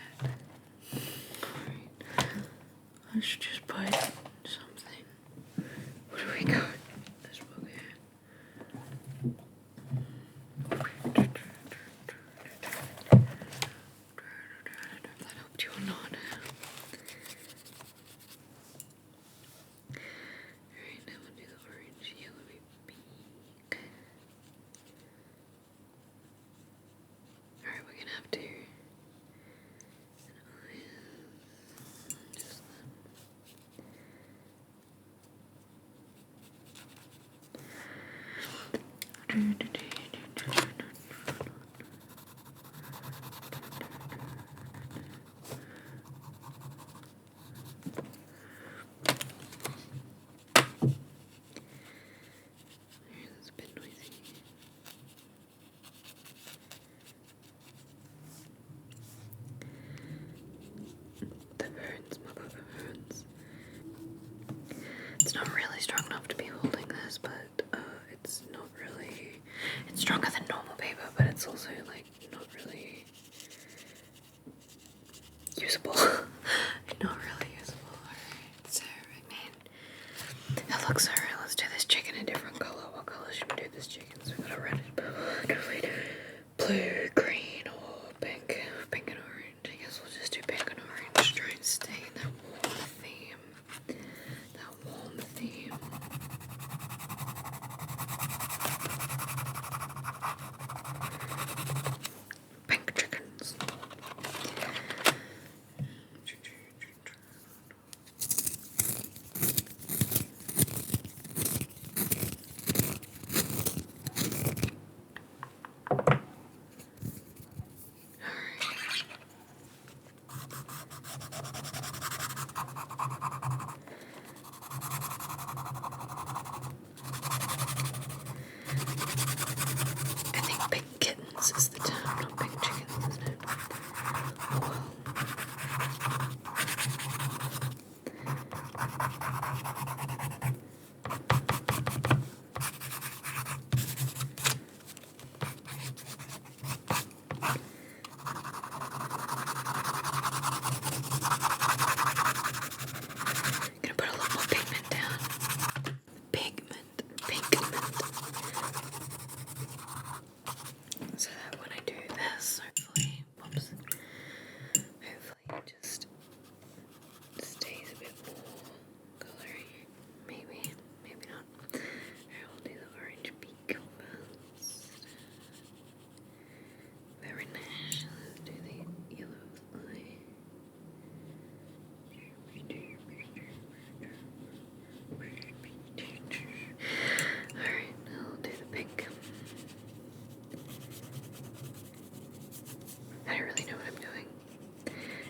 Alright. I should just buy something. What do we got? This book here. That helped you or not? Alright, now we'll do the orange, yellowy pink. Alright, we're gonna have to just that's a bit noisy. The urns, mother of urns. It's not really strong enough to be holding this, but it's not really... It's stronger than normal paper, but it's also like not really usable. Not really usable. Alright, so I mean, it looks alright. Let's do this chicken a different color. What color should we do this chicken? So we've got a red, blue, green, or pink. Pink and orange. I guess we'll just do pink and orange. Try and stay in that warm theme. That warm theme. Pink chickens. I think pink kittens is the term, not pink chickens, isn't it? Oh well. Gonna put a lot more pigment down. Pigment. So that when I do this, hopefully, whoops, hopefully it just stays a bit more colory. Maybe, maybe not. Alright, we'll do the orange beak first. Very nice. Let's do the yellow eye. Alright, now I'll do the pink. I don't really know what I'm doing.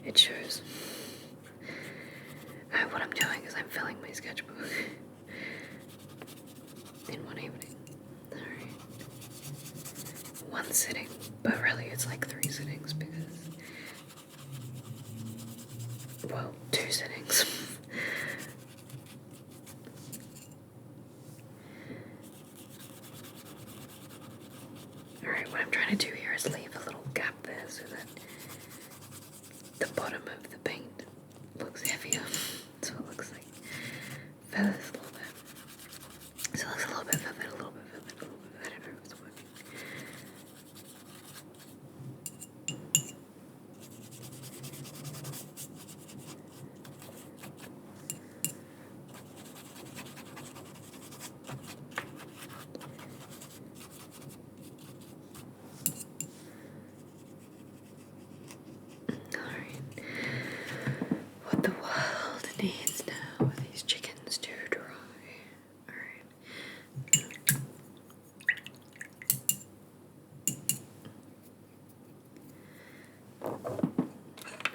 It shows. What I'm doing is I'm filling my sketchbook in one evening. Alright. One sitting. But really it's like 3 sittings because, well, 2 sittings. Alright, what I'm trying to do here is leave a little gap there so that the bottom of the paint looks heavier. So it looks like feathers a little bit. So it looks a little bit feathered, a little bit feathered, a little bit. I don't know if it's working. Alright. What the world needs now are these chickens to dry. Alright.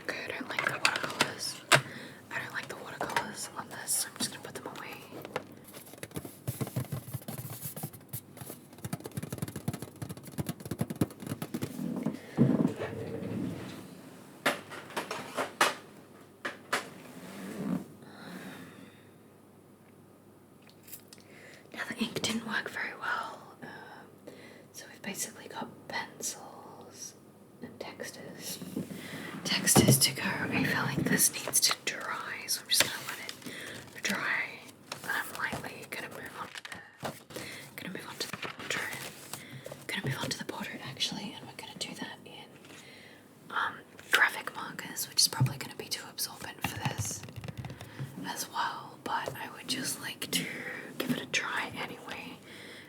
Okay, I don't like the watercolors. I don't like the watercolors on this, so I'm just gonna put them away. Now the ink didn't work very well, so we've basically got pencils and textures. Textures to go. I feel like this needs to dry, so I'm just gonna let it dry. And I'm lightly gonna move on to the portrait. Gonna move on to the portrait actually, and we're gonna do that in graphic markers, which is probably gonna be too absorbent for this as well, but I would just like to give it a try anyway.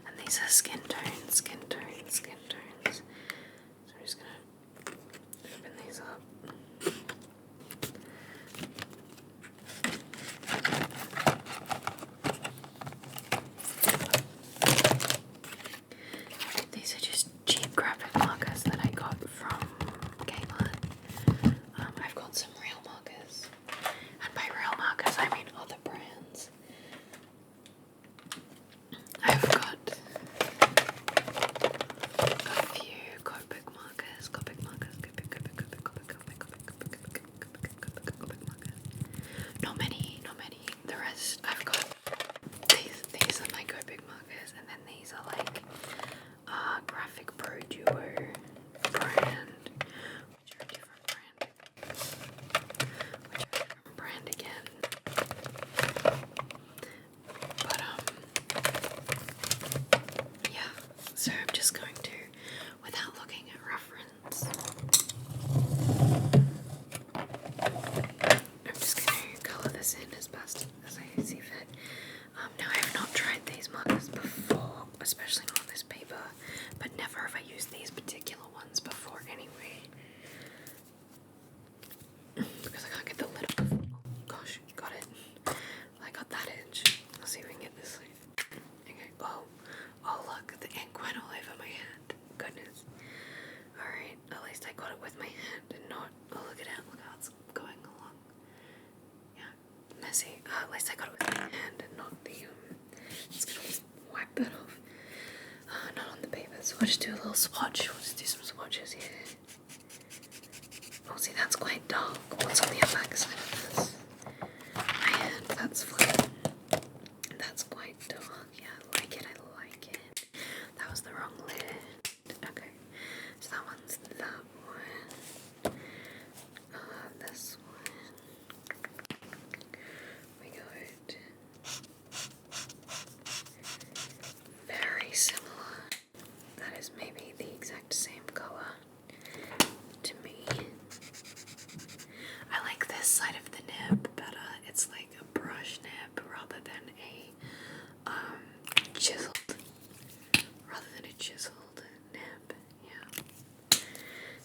And these are skin tones, skin tones, skin tones. So I'm just gonna open these up. These are just cheap graphic markers that I got from Kmart. I've got some real markers, and by real markers I mean other brands. I've got a few Copic markers, Copic markers. Not many. The rest I've got. These are my Copic markers, and then these are like Graphic Pro Duo brand, which are a different brand again. But yeah, so I'm just going to, without looking at reference, I'm just going to colour this in as best as I see fit. Now I have not tried these markers before, especially not on this paper, but never have I used these particular ones before anyway. Because I can't get the lid off. Oh gosh, got it. I got that edge. Let's see if we can get this side. Okay, oh look, the ink went all over my hand. Goodness. Alright, at least I got it with my hand and not, oh look at it, look how it's going along. Yeah, messy. At least I got it with my hand and not the, just gonna wipe that off. Not on the paper, so I'll just do a little swatch. We'll just do some swatches here. Oh, see, that's quite dark. What's on the back side of this? My hand, that's fine. That's quite dark. Yeah, I like it, I like it. That was the wrong lid. Okay, so that one's that one. This one. We got very similar. That is maybe the exact same color to me. I like this side of the nib better. It's like a brush nib rather than a chiseled nib. Yeah.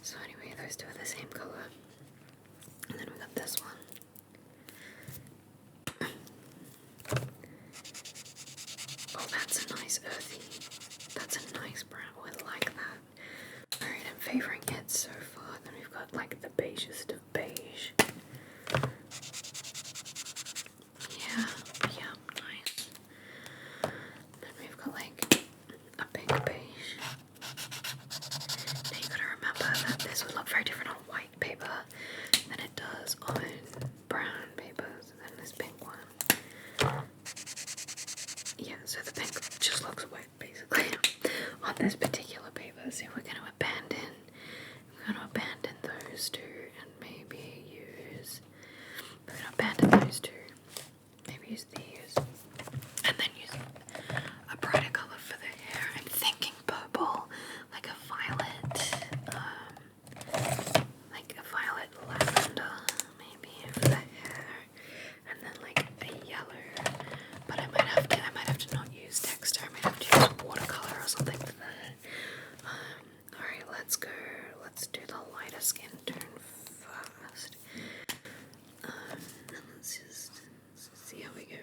So anyway, those two are the same color. And then we got this one. Oh, that's a nice earthy. That's a nice brown. Oh, I like that. Alright, I'm favouring it so far. Then we've got like the beigest of beige. Yeah, nice. Then we've got like a pink beige. Now you've got going to abandon those two and maybe use, we're going to abandon those two, maybe use these, and then use a brighter colour for the hair. I'm thinking purple, like a violet, lavender, maybe for the hair, and then like a yellow. But I might have to not use texture. I might have to use watercolor or something for that. Alright, let's go. Let's do the lighter skin tone first. And let's just see how we go.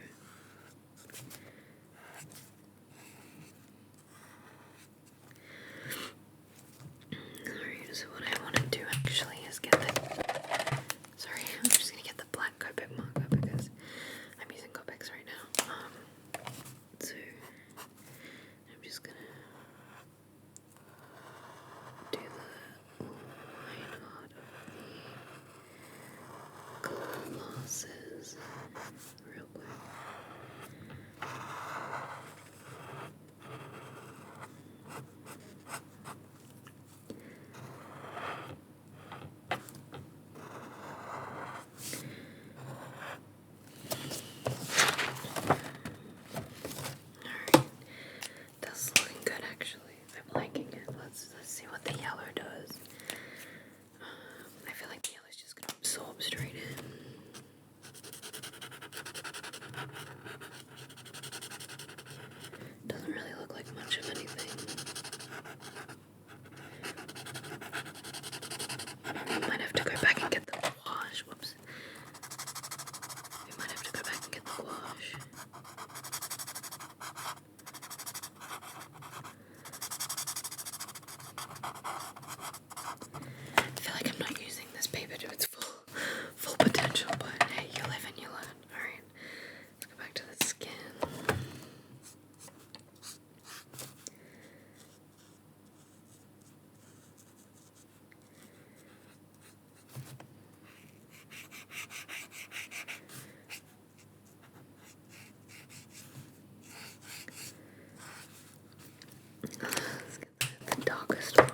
Alright, so what I want to do actually is get the... Sorry, I'm just going to get the black Copic marker because I'm using Copics right now. So I'm just going to do the line art of the glasses real quick. That's looking good actually. I'm liking it. Let's see what the yellow does. I feel like the yellow's just gonna absorb straight in. Doesn't really look like much of anything. We might have to go back and get the gouache. Whoops. We might have to go back and get the gouache. I feel like I'm not using this paper to its full potential, but hey, you live and you learn. Alright, let's go back to the skin. Let's get the darkest one.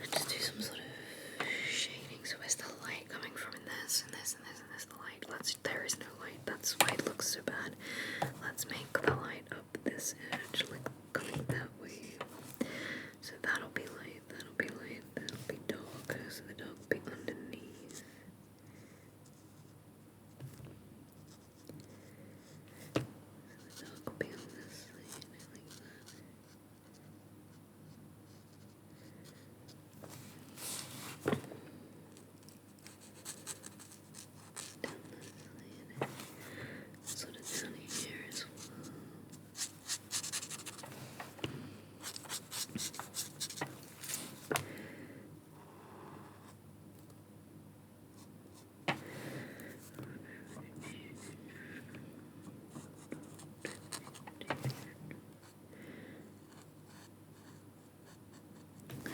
And just do some sort of shading. So where's the light coming from in this, and this, and this, and this, the light? There is no light. That's why it looks so bad. Let's make the light up this edge, like coming that way. So that'll be light, that'll be light, that'll be dark, so the dark will be underneath. So the dark will be on this side, like that. Down that side, sort of down here as well.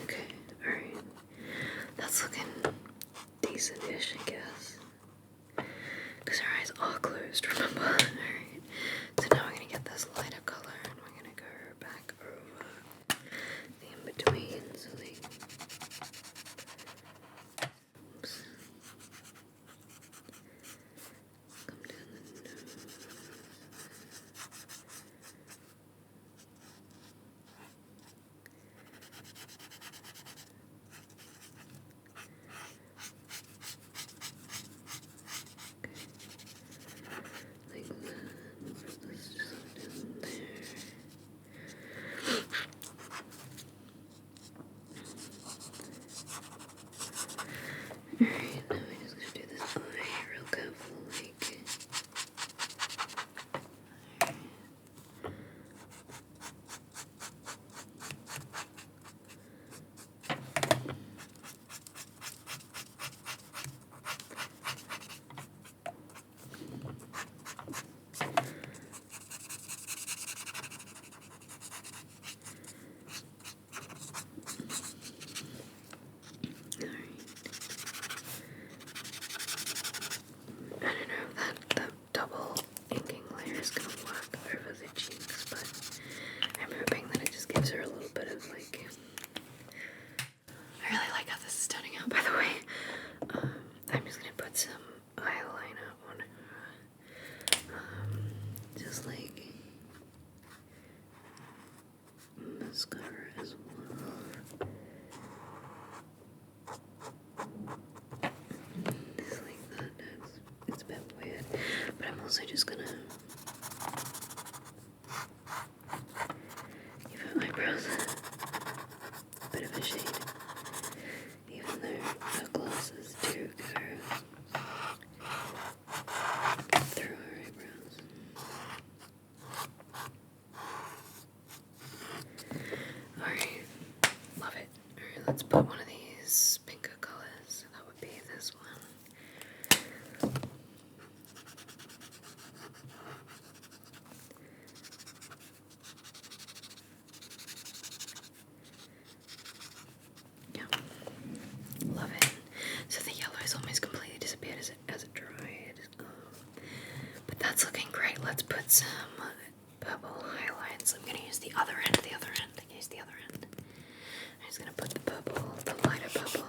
Okay, alright. That's looking decent-ish, I guess. Because our eyes are closed, remember? Alright. So now we're going to get this lighter color and we're going to go back over the in-between. So like... Oops. Come down the nose. Like that. this is turning out, by the way. I'm just gonna put some eyeliner on her. Just like mascara as well. Just like that. It's a bit weird, but I'm also just gonna give her eyebrows a bit of a shade, even though her glasses do go through her eyebrows. Alright, love it. Alright, let's put one of these pinker colors. So that would be this one. Yeah, love it. So the yellow has almost completely disappeared as it dried. But that's looking great. Let's put some purple highlights. I'm going to use the other end. I'm just going to put the purple, the lighter purple.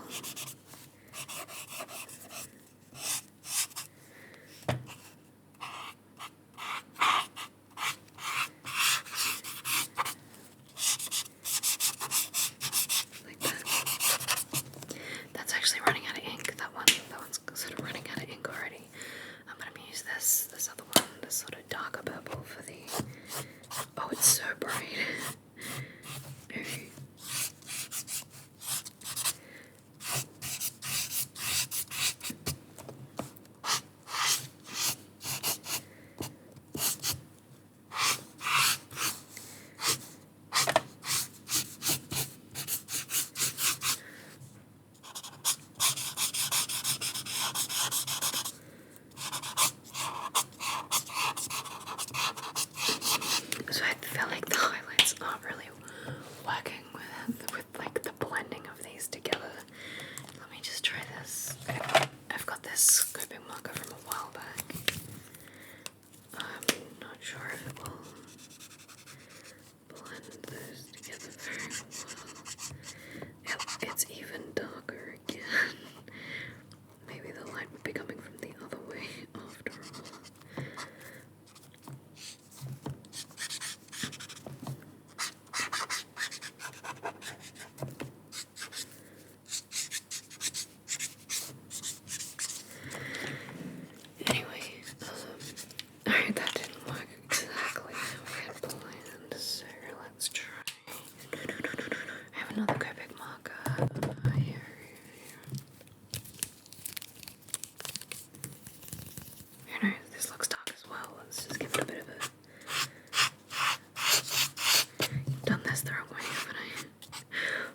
Like that. That's actually running out of ink. That one's sort of running out of ink already. But I'm going to use this other one, this sort of darker purple for the... Oh, it's so bright. Alright. So I feel like the highlights aren't really working with like the blending of these together. Let me just try this. I've got this scribbing marker from a while back. I'm not sure if it will blend those together very well. Yep, it's even darker again. Maybe the light would be coming from the other way after all. Anyway, alright, that didn't work exactly how we had planned, so let's try. I have another Copic marker here. You know, this looks dark as well. Let's just give it a bit of a... Done this the wrong way, haven't I?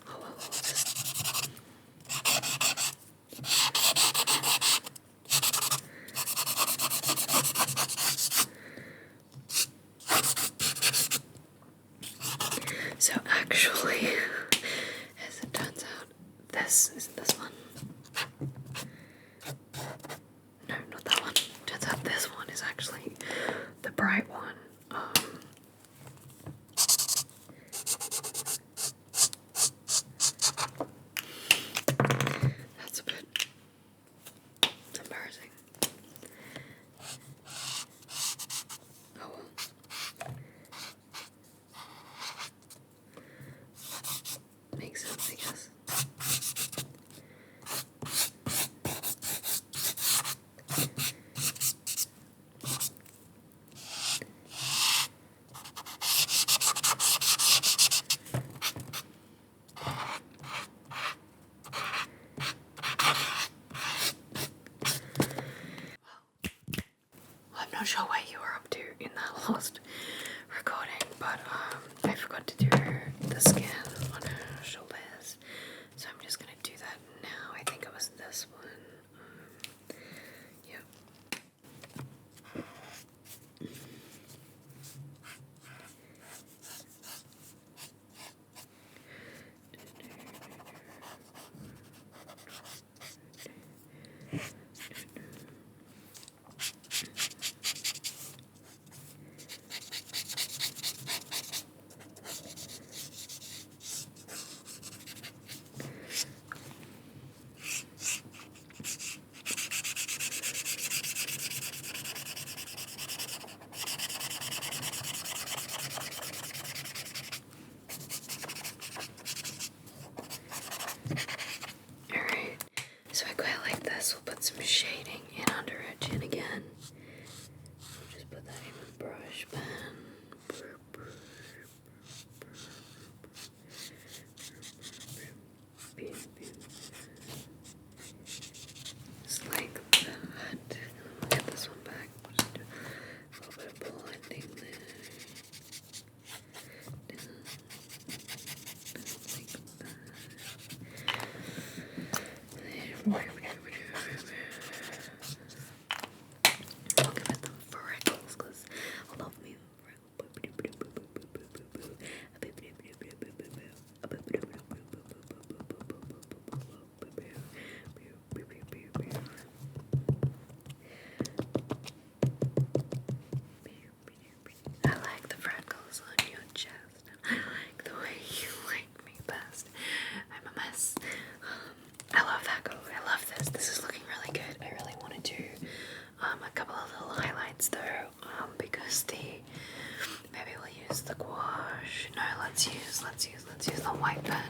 Oh well, we'll just... So actually, as it turns out, this is this one. No, not that one. Turns out this one is actually the bright one. That's a bit embarrassing. Oh well. Makes sense, I guess. I'm not sure what you were up to in that last recording, but I forgot to do the skin on her shoulders, so I'm just gonna do that now. I think it was this one. Yep. Just like that. I'll get this one back. Just do a little bit of blending there. I'll give it some freckles because I love me I like the freckles on your chest. I like the way you like me best. I'm a mess. I love that color. I love this. This is looking really good. I really want to do a couple of little highlights though, because maybe we'll use the gouache. No, let's use the white pen.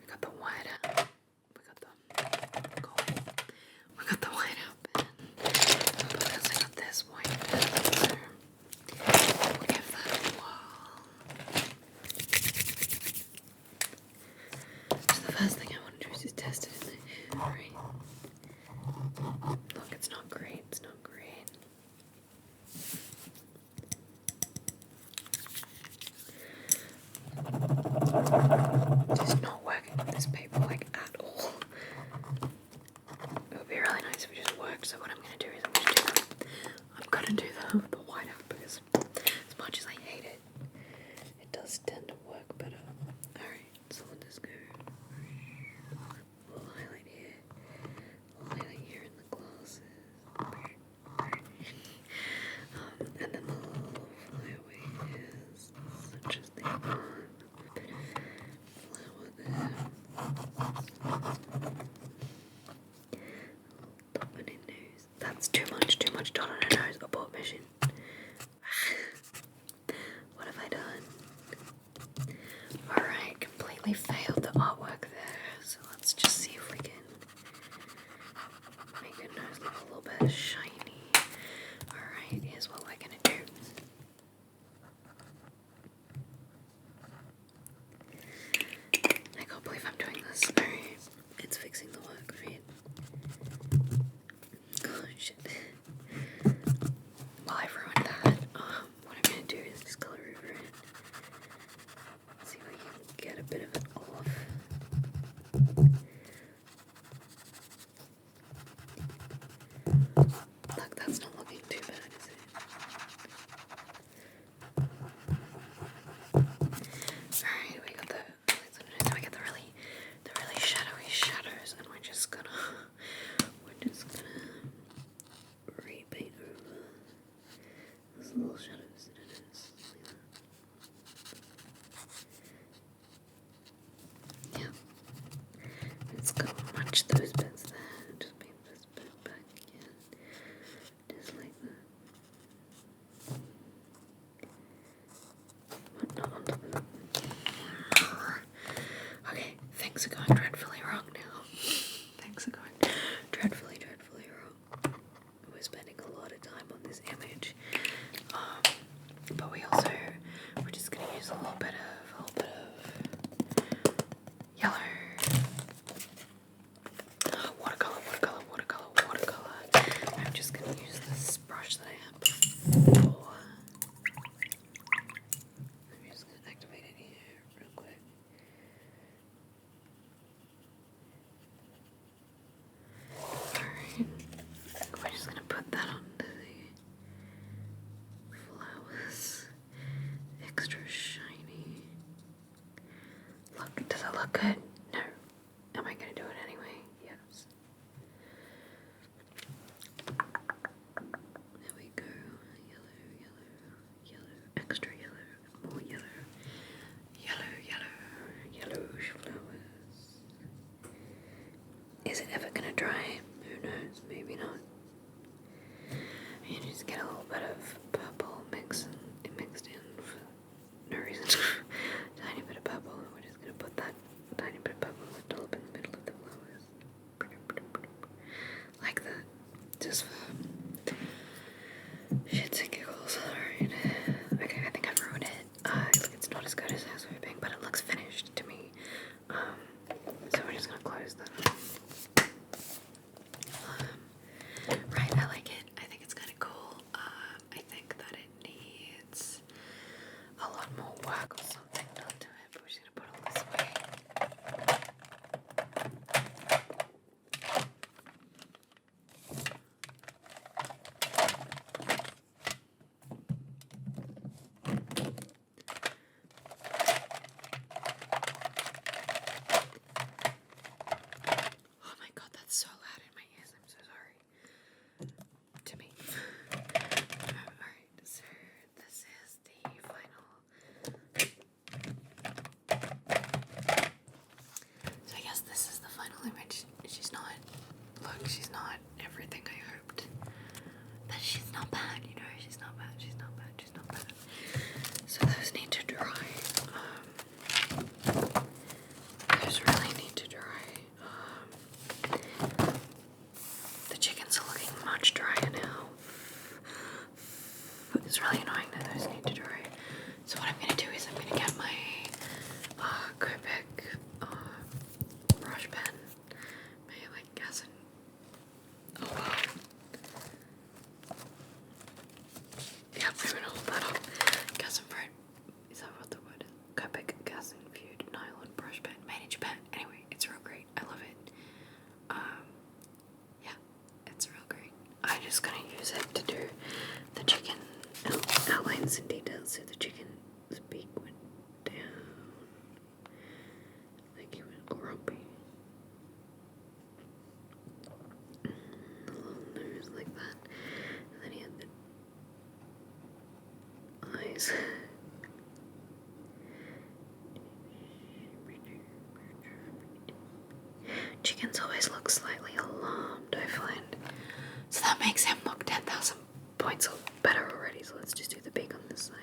We got the white out. We got the white out pen. Because I got this white pen. So we'll give that a whirl. So the first thing I want to do is just test it in the hair, right? Look, it's not great. It's not great. Just not working with this paper like at all. It would be really nice if it just worked. So what I'm gonna do is I'm gonna do the white out because as much as I hate it, it does tend to work better. Alright, so let this go. We'll highlight here. We'll highlight here in the glasses. And then the little flyaway hairs, such as the one. Flower there. Dot on her nose. That's too much dot on her nose. Abort mission. What have I done? Alright, completely failed the artwork there. So let's just see if we can make her nose look a little bit shiny. Alright, here's what we're gonna do. I can't believe I'm doing this. Alright, it's fixing the work, right? Oh shit. Well, I've ruined that. What I'm gonna do is just color over it. See if I can get a bit of it off. Look, that's not looking too bad, is it? Alright, we got the really shadowy shadows, and we're just gonna repaint over those little shadows that it is. Yeah. It's gonna match those bits there. Just paint this bit back again. Just like that. But not on top of it. Okay, things are going dreadfully wrong now. Things are going dreadfully wrong. We're spending a lot of time on this image. But we're just gonna use a little bit of yellow. Watercolor. I'm just gonna use this brush that I had before. I'm just gonna activate it here real quick. Alright. We're just gonna put that on the flowers. Extra shiny. Look, does it look good? No. Am I gonna do it anyway? Yes. There we go. Yellow. Extra yellow. More yellow. Yellow flowers. Is it ever gonna dry? Who knows? Maybe not. You just get a little bit of purple mixed in for no reason. Tiny bit of purple, and we're just gonna put that tiny bit just for shits and giggles. Alright. Okay, I think I've ruined it. Look, it's not as good as I was hoping, but it looks finished to me. So we're just gonna close that up. Right, I like it. I think it's kind of cool. I think that it needs a lot more work or something done to it, but we're just gonna put all this away. Oh my god, that's so loud in my ears. I'm so sorry. To me. Alright, so this is the final. So I guess this is the final image. She's not, look, she's not everything I hoped. But she's not bad, you know, she's not bad, she's not bad, she's not bad. So those need to dry. Those really need to dry. The chickens are looking much drier now. It's really annoying that those need to dry. So what I'm going to do is I'm going to get my Copic brush pen. Maybe like gas and... Oh wow. Yep, I'm going to hold that up. Gas and fruit. Is that what the word is? Copic gas infused nylon brush pen. Made in Japan. Anyway, it's real great. I love it. Yeah, it's real great. I'm just going to use it to do the chicken outlines and details. So the chicken's beak went down. Like he was grumpy. The little nose like that. And then he had the eyes. Chickens always look slightly alarmed, I find. So that makes him look 10,000 points better already. So let's just do the beak on this side.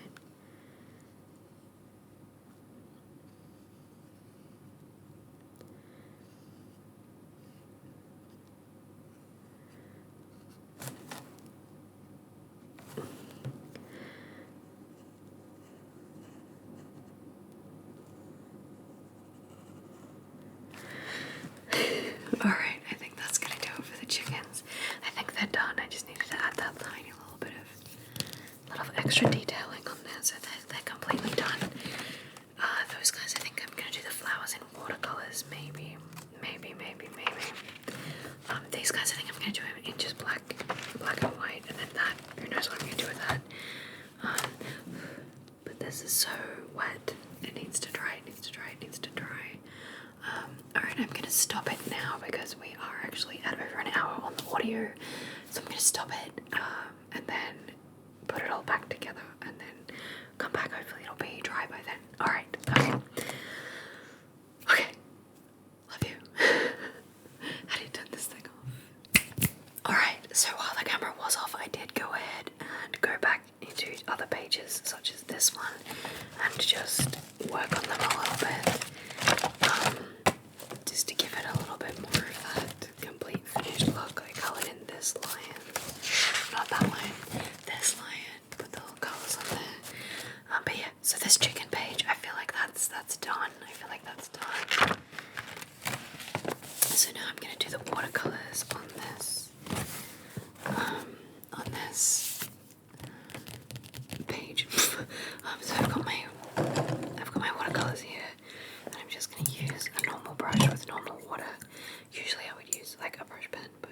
Alright, I think that's gonna do it for the chickens. I think they're done. I just needed to add that tiny little bit of extra detailing on there, so they're completely done. Those guys, I think I'm gonna do the flowers in watercolors, maybe. These guys, I think I'm gonna do them in just black and white, and then that, who knows what I'm gonna do with that. But this is so wet. It needs to dry, it needs to dry, it needs to dry. Alright, I'm gonna stop it now because we are actually at over an hour on the audio. So I'm gonna stop it, and then put it all back together, and then come back. Hopefully it'll be dry by then. Alright, okay. Love you. How do you turn this thing off? Alright, so while the camera was off, I did go ahead and go back into other pages, such as this one, and just work on them a little bit. Just to give it a little bit more of that complete finished look. I coloured in this lion, not that lion, this lion, put the little colours on there. But yeah, so this chicken page, I feel like that's done. I feel like that's done. So now I'm gonna do the watercolors on this. On this page. So I've got my watercolors here, and I'm just gonna use a normal brush with normal water. Usually I would use like a brush pen, but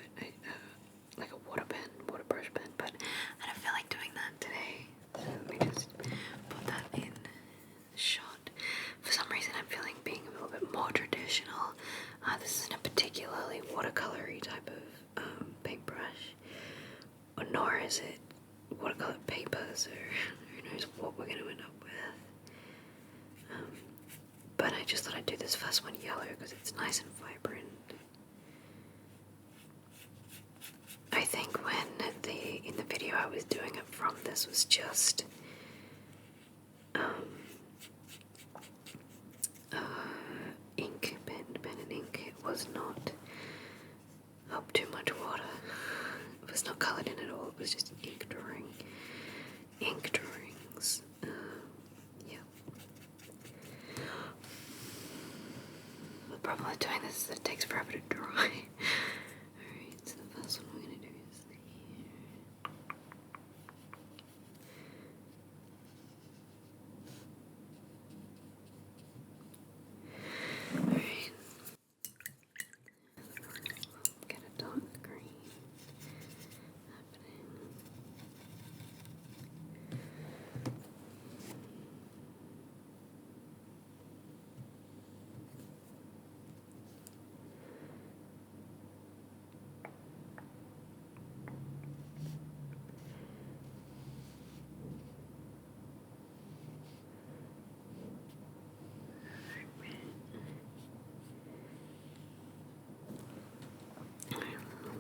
like a water brush pen, but I don't feel like doing that today. So let me just put that in the shot. For some reason I'm feeling being a little bit more traditional. This isn't a particularly watercolory type of paintbrush, nor is it watercolor paper, so who knows what we're going to end up with. But I just thought I'd do this first one yellow because it's nice and vibrant. I think when in the video I was doing it from, this was just ink, pen and ink. It was not up too much water for was not coloured in at all, it was just ink drawing. Ink drawings. Yeah. The problem with doing this is that it takes forever to dry. Alright, so the first one we're going to do is here. Alright. Get a dark green happening.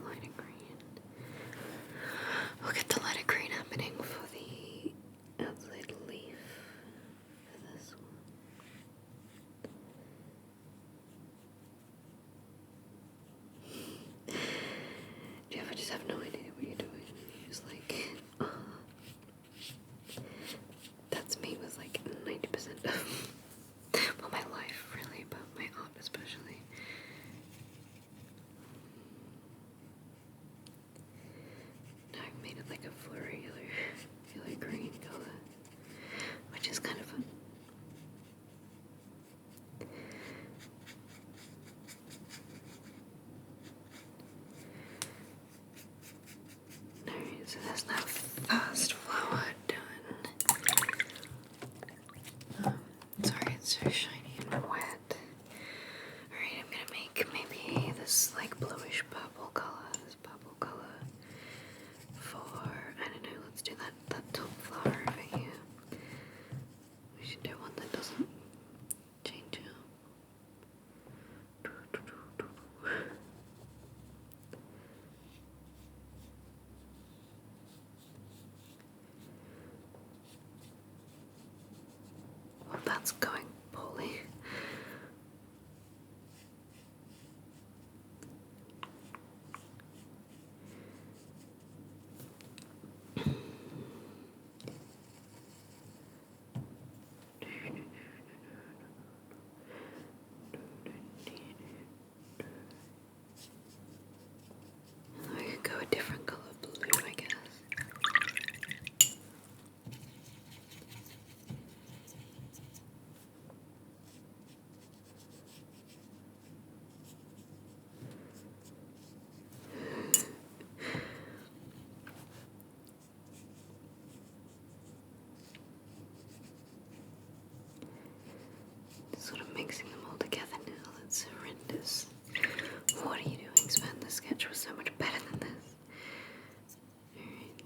Lighter green. We'll get the lighter green happening for the outside leaf for this one. Do you ever just have no idea what you're doing? You're just like, oh. That's me with like 90% of well, my life really, but my art especially. Now I've made it like a flurry yellow green colour, which is kind of fun. Alright, so that's now first flower done. Sorry, it's so shiny and wet. Alright, I'm gonna make maybe this like bluish purple colour, for, I don't know, let's do that top flower over here. We should do one that doesn't change up. Well, that's going poorly. I could go a different colour blue, I guess. Sort of mixing them all together now, that's horrendous. What are you doing, Span? The sketch was so much better than this. Alright.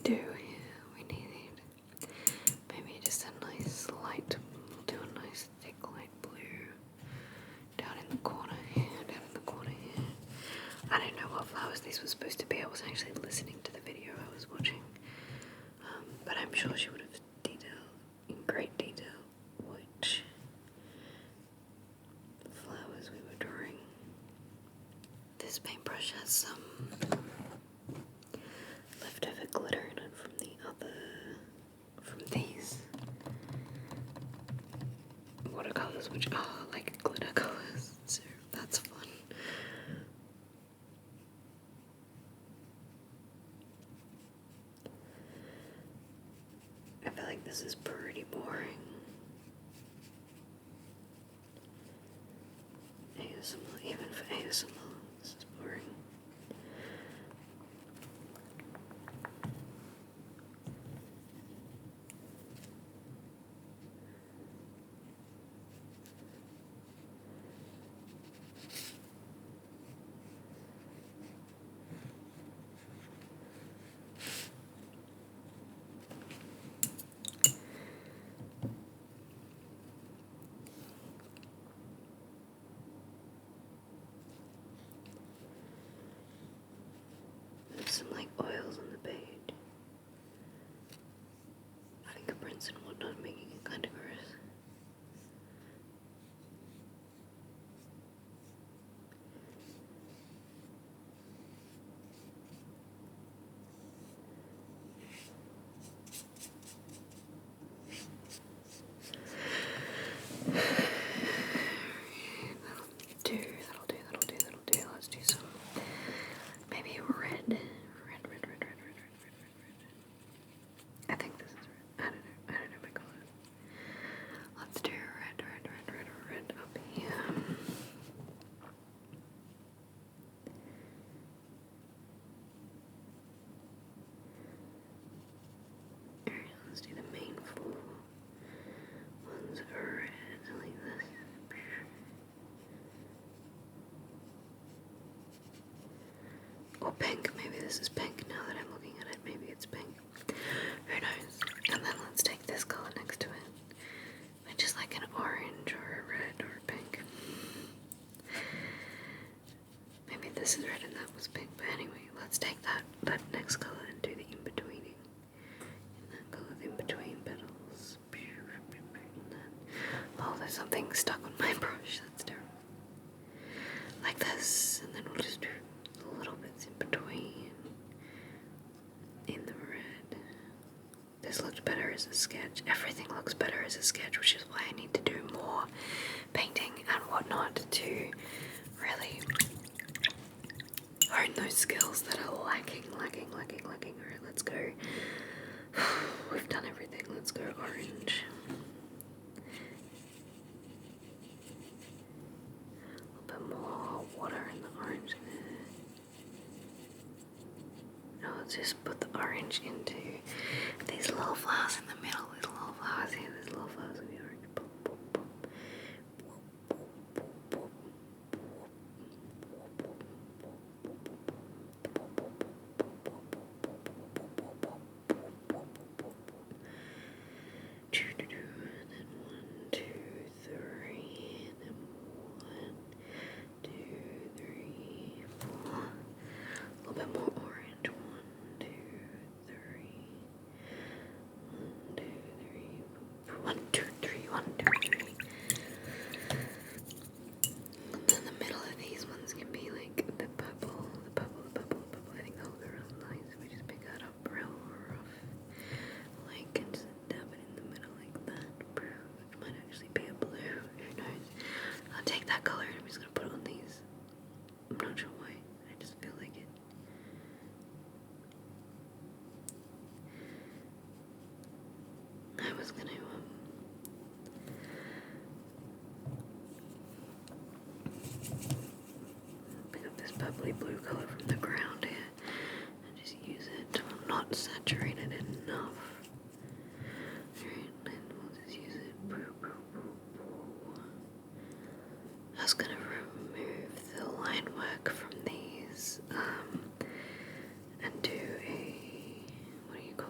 do here, we need maybe just a nice light, we'll do a nice thick light blue down in the corner here, I don't know what flowers these were supposed to be. I wasn't actually listening to the video I was watching, but I'm sure she would have detailed in great detail which flowers we were drawing. This paintbrush has some leftover glitter in it from these watercolors, which are like glitter colors, so that's fun. I feel like this is pretty boring. ASMR, even for ASMR, this is boring. There's some like oils on the page. Fingerprints and whatnot, making it kind of gross. That'll do. Let's do some, maybe red. I think this is red. I don't know my colors. Let's do red up here. Alright, let's do the main four ones are red, like this. Or pink, maybe this is pink now that I'm looking at it, maybe it's pink. Who knows? And then let's take this color next to it, which is like an orange or a red or a pink. Maybe this is red and that was pink, but anyway, let's take that next color and do the in-betweening. And that color, the in-between petals. Oh, there's something stuck on my brush, that's terrible. Like this, and then we'll just do little bits in between in the red. This looked better as a sketch. Everything looks better as a sketch, which is why I need to do more painting and whatnot to really hone those skills that are lacking. Alright, let's go. We've done everything. Let's go orange. A little bit more water in the orange there. Now let's just put the orange into these little flowers in the middle. These little flowers here. These little flowers of the orange. Pop, pop, pop. Bubbly blue color from the ground here and just use it. I'm not saturated enough. Alright, and we'll just use it. I was gonna remove the line work from these and do a, what do you call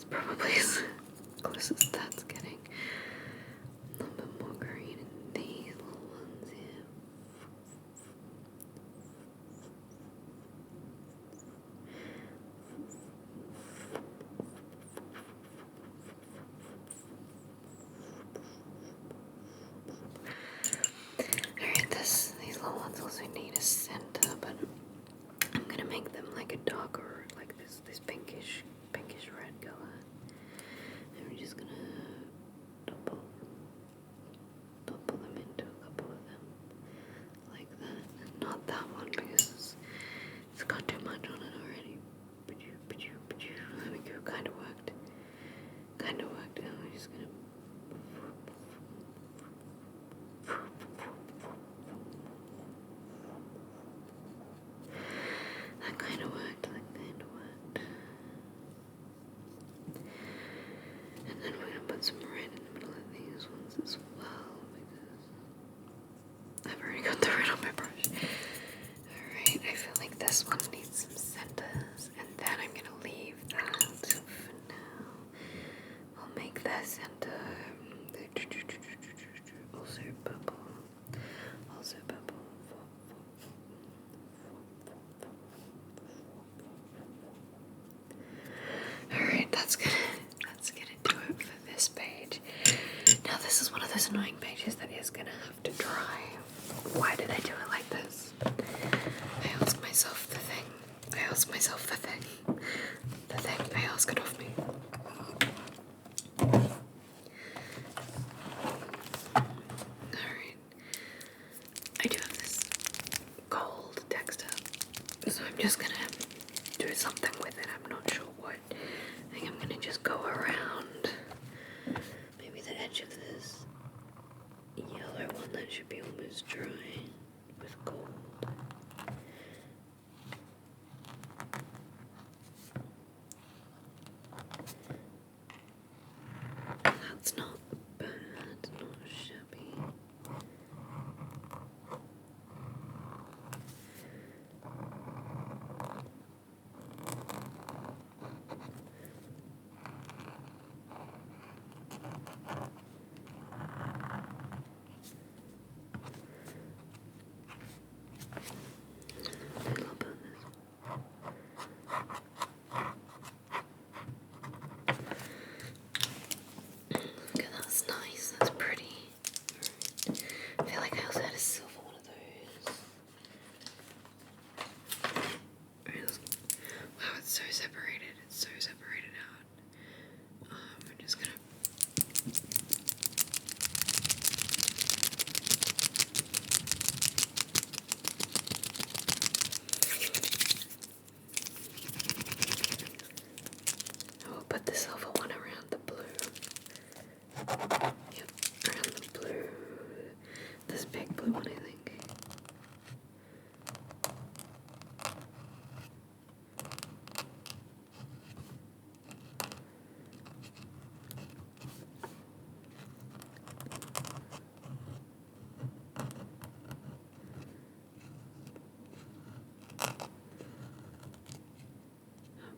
probably as close as that's getting. A little bit more green in these little ones here. Alright, these little ones also need a center, but I'm gonna make them like a darker, like this pinkish red color. And we're just gonna double them into a couple of them, like that. Not that one because it's got too much on it already. There we go, kind of worked. Now we're just gonna. That kind of worked. And then we're gonna put some red in the middle of these ones as well because I've already got the red on my brush. Alright, I feel like this one needs some centers, and then I'm gonna leave that for now. I'll make that center also purple. Alright, that's gonna do it for this page. Now this is one of those annoying pages that is gonna have to dry. Why did I do it like this? I ask myself the thing. I ask it of me. Alright. I do have this gold texture, so I'm just gonna do something with it. I'm not sure what. I think I'm gonna just go around maybe the edge of this yellow one that should be almost dry with gold. That's not bad, not shabby. Okay, that's nice, that's pretty. I feel like I also had a silver one of those. Wow, it's so separated. Out. I'm just gonna. I'll put the silver one around the blue. Yep, around the blue. This big blue one, I think.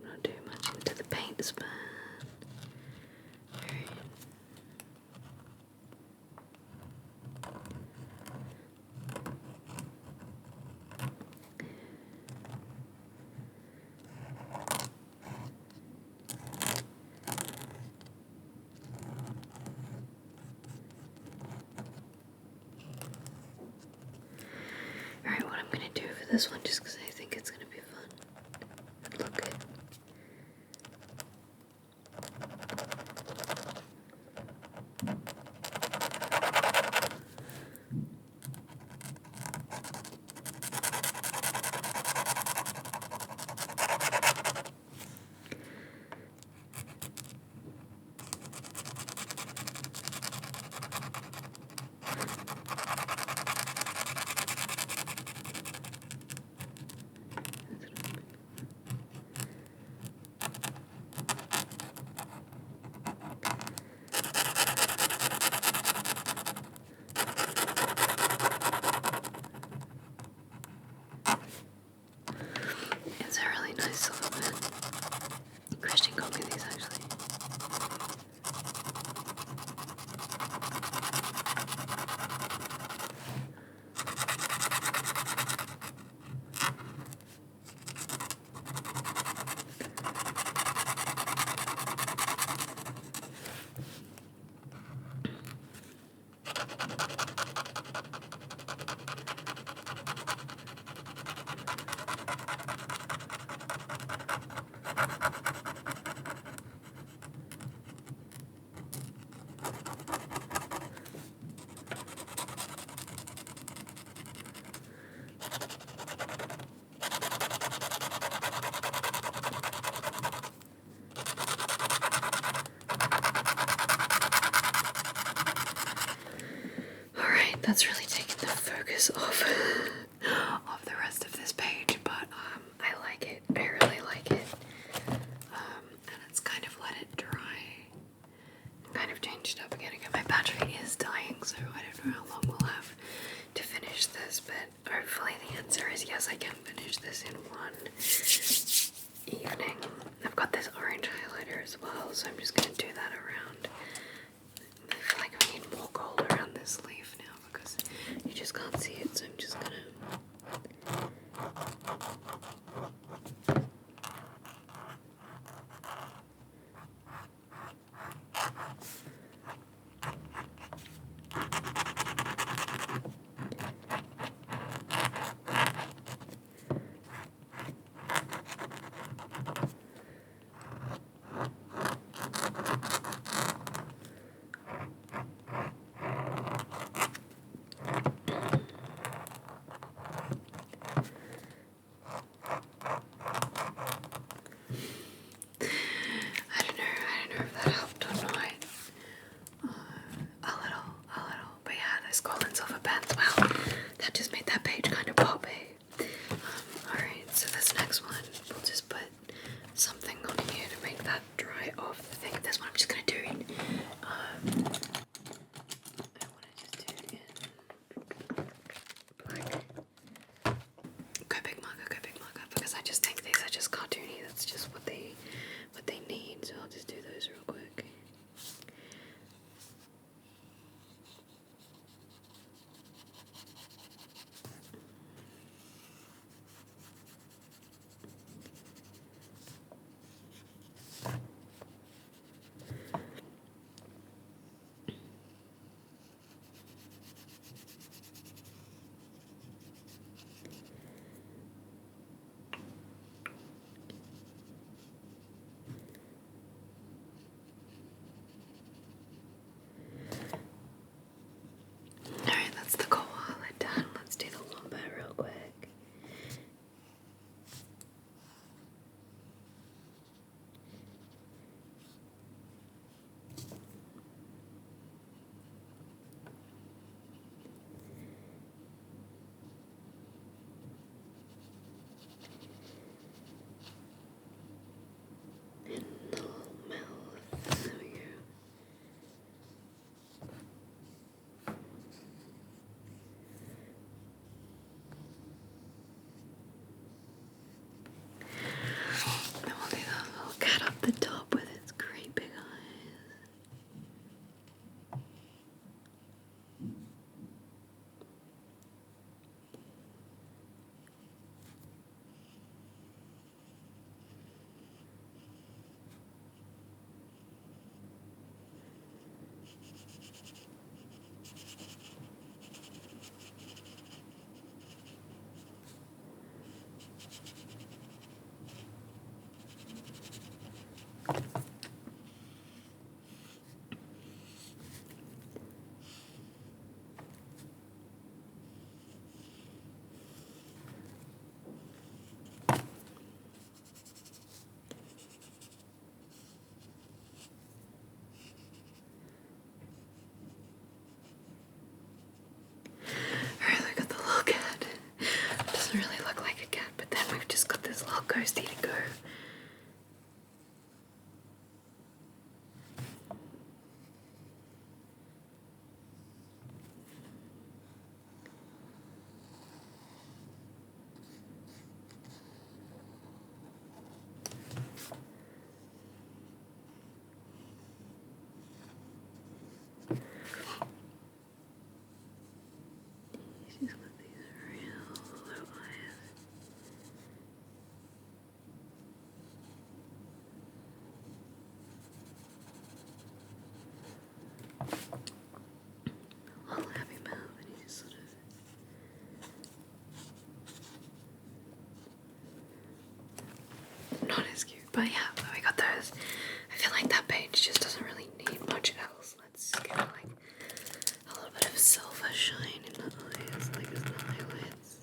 Not too much into the paint span. Alright. Alright, what I'm gonna do for this one, just because I think it's gonna be fun and look good. Alright, that's really taken the focus off of the rest of this page, but I like it. I really like it. And it's kind of let it dry. Kind of changed it up again. My battery is dying, so I don't know how long we'll have to finish this, but hopefully the answer is yes, I can finish this in one evening. I've got this orange highlighter as well, so I'm just going to do that around. I feel like I need more gold around this leaf now because you just can't see it, so I'm just going to... I don't know if that helped or not. A little, but yeah, those gold and silver pens, wow, that just made that page kind of poppy. Alright, so this next one, we'll just put something on here to make that dry off. I think this one I'm just gonna do in, I want to just do it in black. Go big marker, because I just think these are just cartoony, that's just what they need, so I'll just do those real quick. Alright, that's the koala done. Let's do the wombat real quick. And the mouth. There we go. And we'll do that little cat up the top with its great big eyes. Alright, look at the little cat. Doesn't really look like a cat, but then we've just got this little ghosty to go. She's got these real low eyes. Little happy mouth, and he just sort of... Not as cute, but yeah, we got those. I feel like that page just doesn't really need much else. Let's give it like a little bit of silver shine in the eyes, like as the highlights.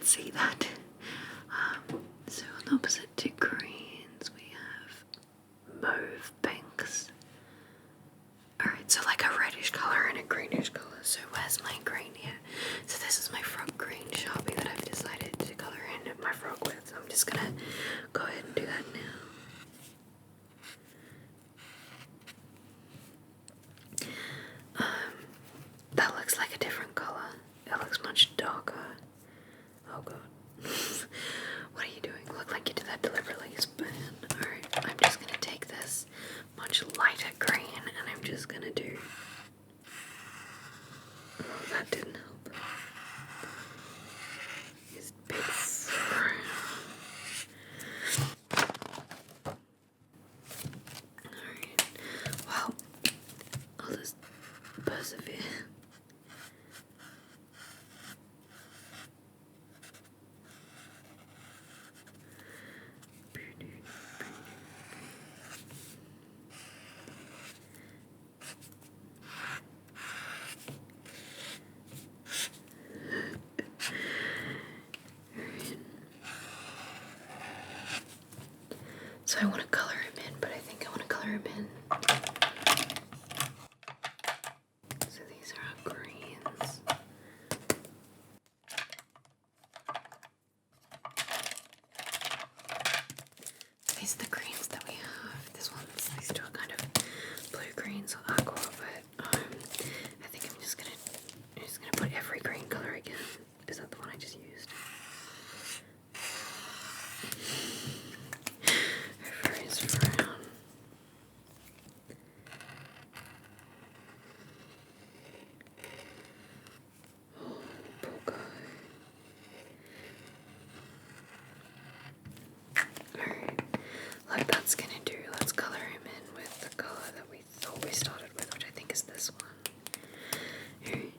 see that. So on opposite to greens, we have mauve pinks. Alright, so like a reddish colour and a greenish colour. So where's my green here? So this is my frog green Sharpie that I've decided to colour in my frog with. So I'm just gonna go ahead and do that now. That looks like a different colour. It looks much darker. Oh god. What are you doing? Look like you did that deliberately, Span. Alright, I'm just gonna take this much lighter green and I'm just gonna do... Oh, that didn't help. These big frown. Alright, well, I'll just persevere. So I want to colour him in, but I think I want to colour him in. So these are our greens. These are the greens that we have. These two are kind of blue greens or aqua, but I think I'm just gonna put every green colour again. Is that the one I just used? Over his frown. Oh, poor guy. Alright, like that's gonna do. Let's colour him in with the colour that we thought we started with, which I think is this one. Alright.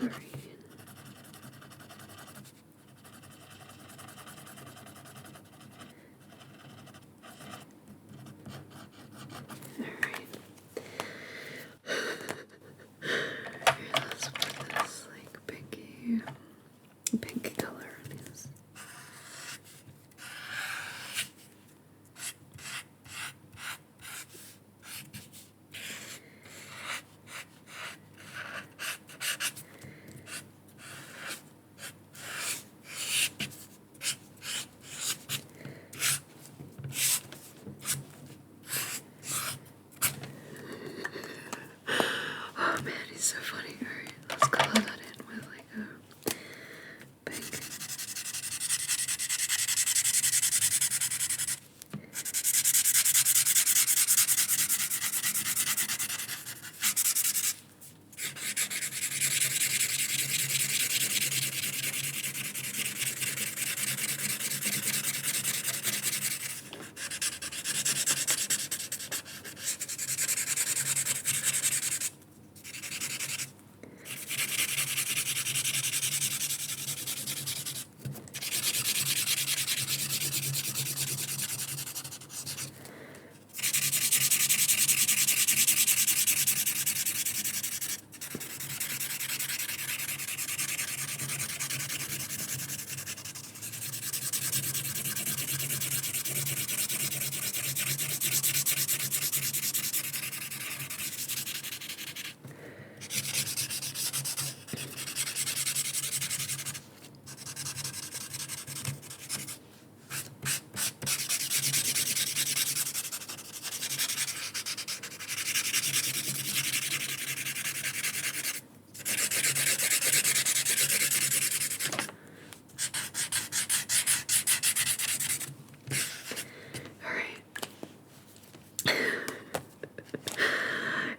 Let's put this like pinky color on his. Oh man, he's so funny. Alright, let's color that in with like a pink.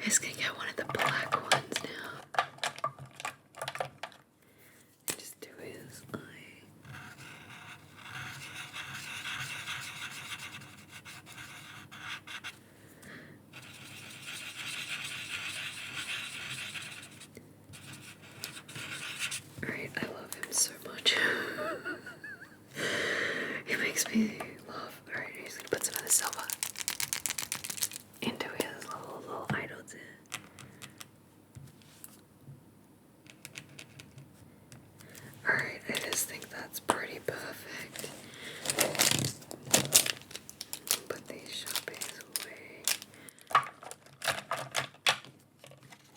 He's gonna get one of the black ones now. Just do his eye. Alright, I love him so much. He makes me laugh. Alright, he's gonna put some of the silver into his little idol too. Alright, I just think that's pretty perfect. Put these Sharpies away.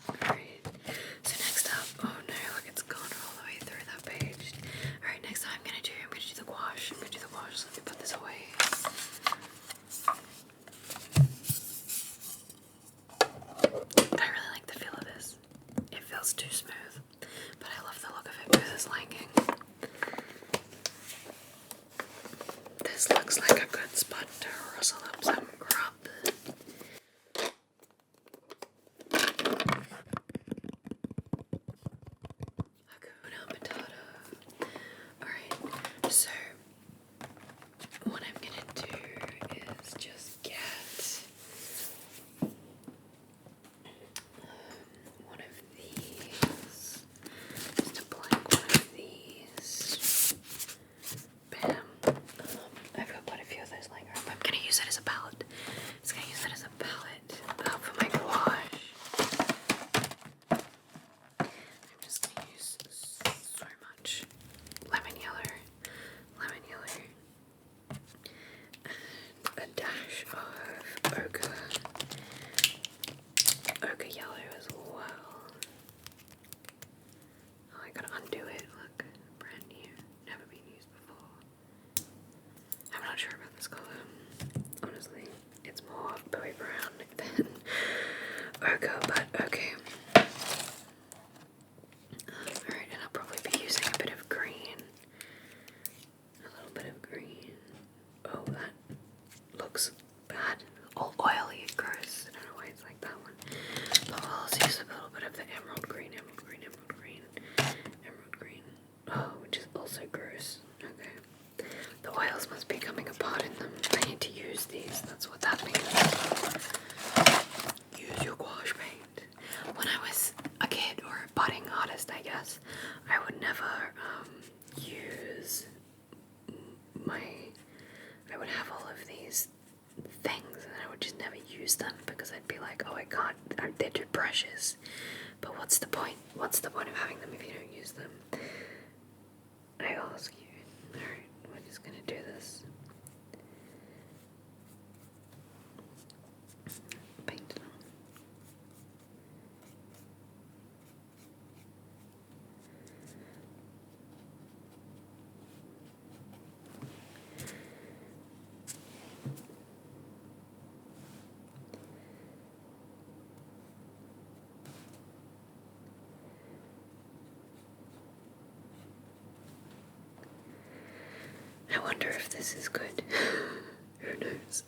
Alright, so next up, oh no, look, it's gone all the way through that page. Alright, next time I'm gonna do the gouache. I'm gonna do the gouache, so let me put this away. I really like the feel of this. It feels too smooth, but I love the look of it because it's liking. This looks like a good spot to rustle up some grub. Hakuna Matata. Alright, so what I'm gonna do is just get one of these, just a blank one of these. Bam. I've got quite a few of those lying around. I'm gonna use it as a palette. It's gonna use it as a palette for my gouache. I'm just gonna use so much lemon yellow, and a dash of ochre yellow as well. Oh, I gotta undo it. Look, brand new, never been used before. I'm not sure about this color. Honestly, it's more berry brown than ochre, but okay. Alright, and I'll probably be using a bit of green. A little bit of green. Oh, that looks bad. All oily and gross. I don't know why it's like that one. But we'll also use a little bit of the emerald green. Oh, which is also gross. Okay. The oils must be coming apart in them. I need to use these. That's what that means. Use your gouache paint. brushes. But what's the point? What's the point of having them if you don't use them? I ask you. Alright, we're just gonna do this. Paint it on. I wonder if this is good. Who knows?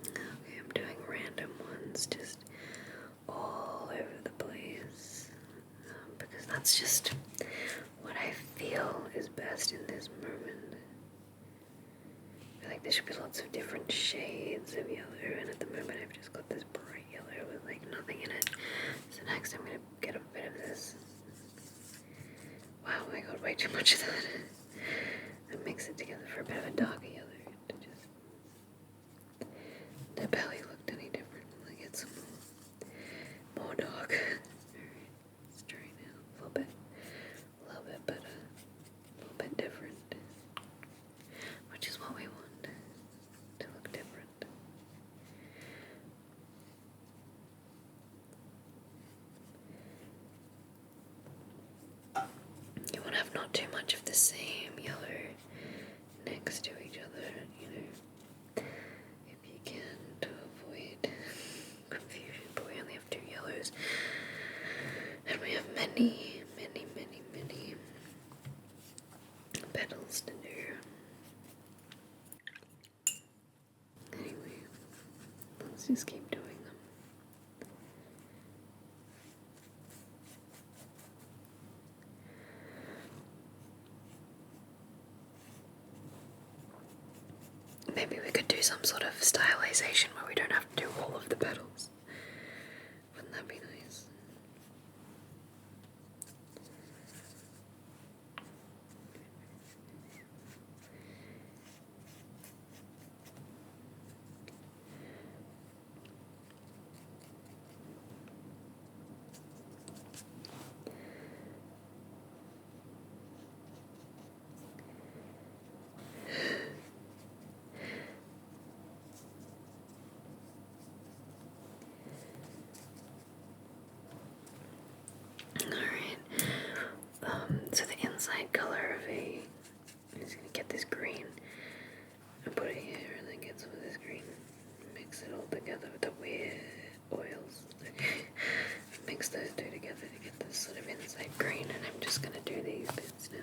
Okay, I'm doing random ones just all over the place. Because that's just what I feel is best in this moment. I feel like there should be lots of different shades of yellow, and at the moment I've just got this bright yellow with like nothing in it. So next I'm going to get a bit of this. Wow, I got way too much of that. And mix it together for a bit of a darker yellow. To just... The belly looked any different. Like it's some more dark. Alright, let's try now. A little bit better. A little bit different. Which is what we want. To look different. You want to have not too much of the same yellow next to each other, you know, if you can, to avoid confusion. But we only have 2 yellows, and we have many petals to do. Anyway, let's just keep doing them. Maybe we could do some sort of stylization where we don't have to do all of the petals. Wouldn't that be nice? So the inside color of I'm just gonna get this green and put it here, and then get some of this green, mix it all together with the weird oils. Mix those 2 together to get this sort of inside green, and I'm just gonna do these bits now.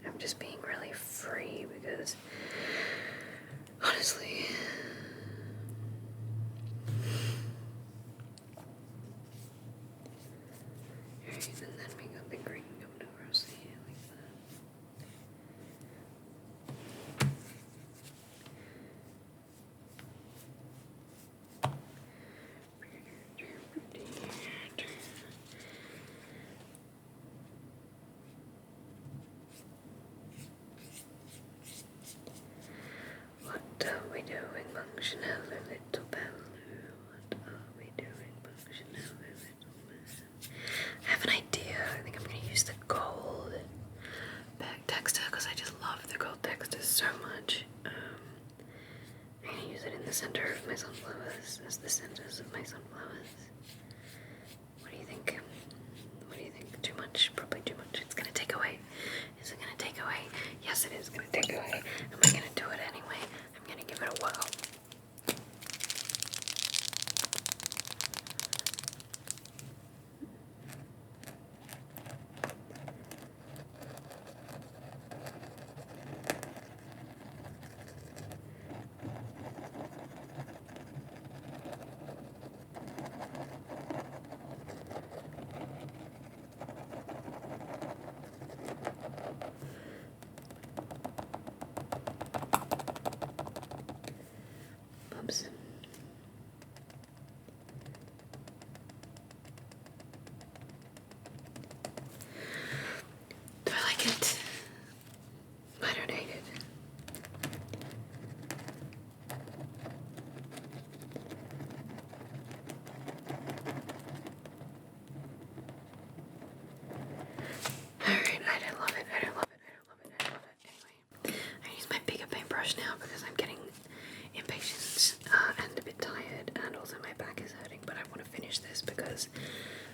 I'm just being really free because honestly, and then we got the green coming over us here like What are we doing, functional little Baloo? What are we doing, functional little man? I have an idea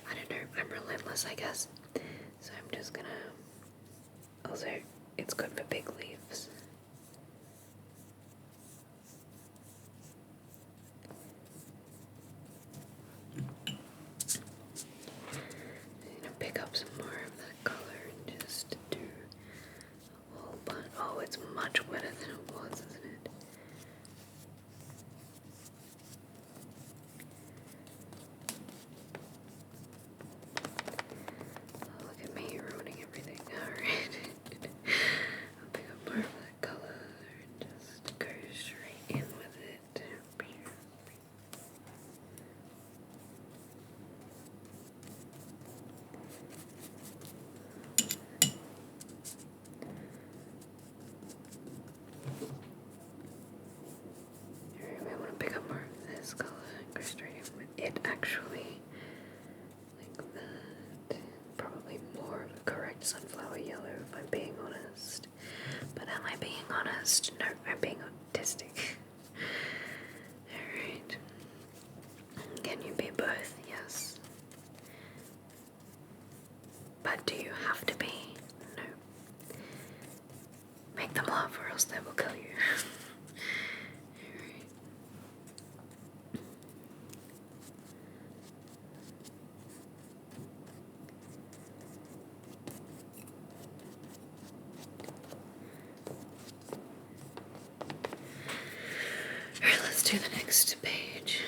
I don't know, I'm relentless, I guess. So I'm just gonna, also, it's good for big leaves. I'm gonna pick up some more of that color and just do a whole bunch. Oh, it's much wetter than it was, isn't it? Oh, look at me ruining everything. Alright. I'll pick up more of that color and just go straight in with it. I want to pick up more of this color and go straight in with it, actually. Like that. Probably more of a correct sunflower yellow, if I'm being honest. But am I being honest? No, I'm being autistic. Alright. Can you be both? Yes. But do you have to be? No. Make them laugh or else they will kill you. Alright. Alright, let's do the next page.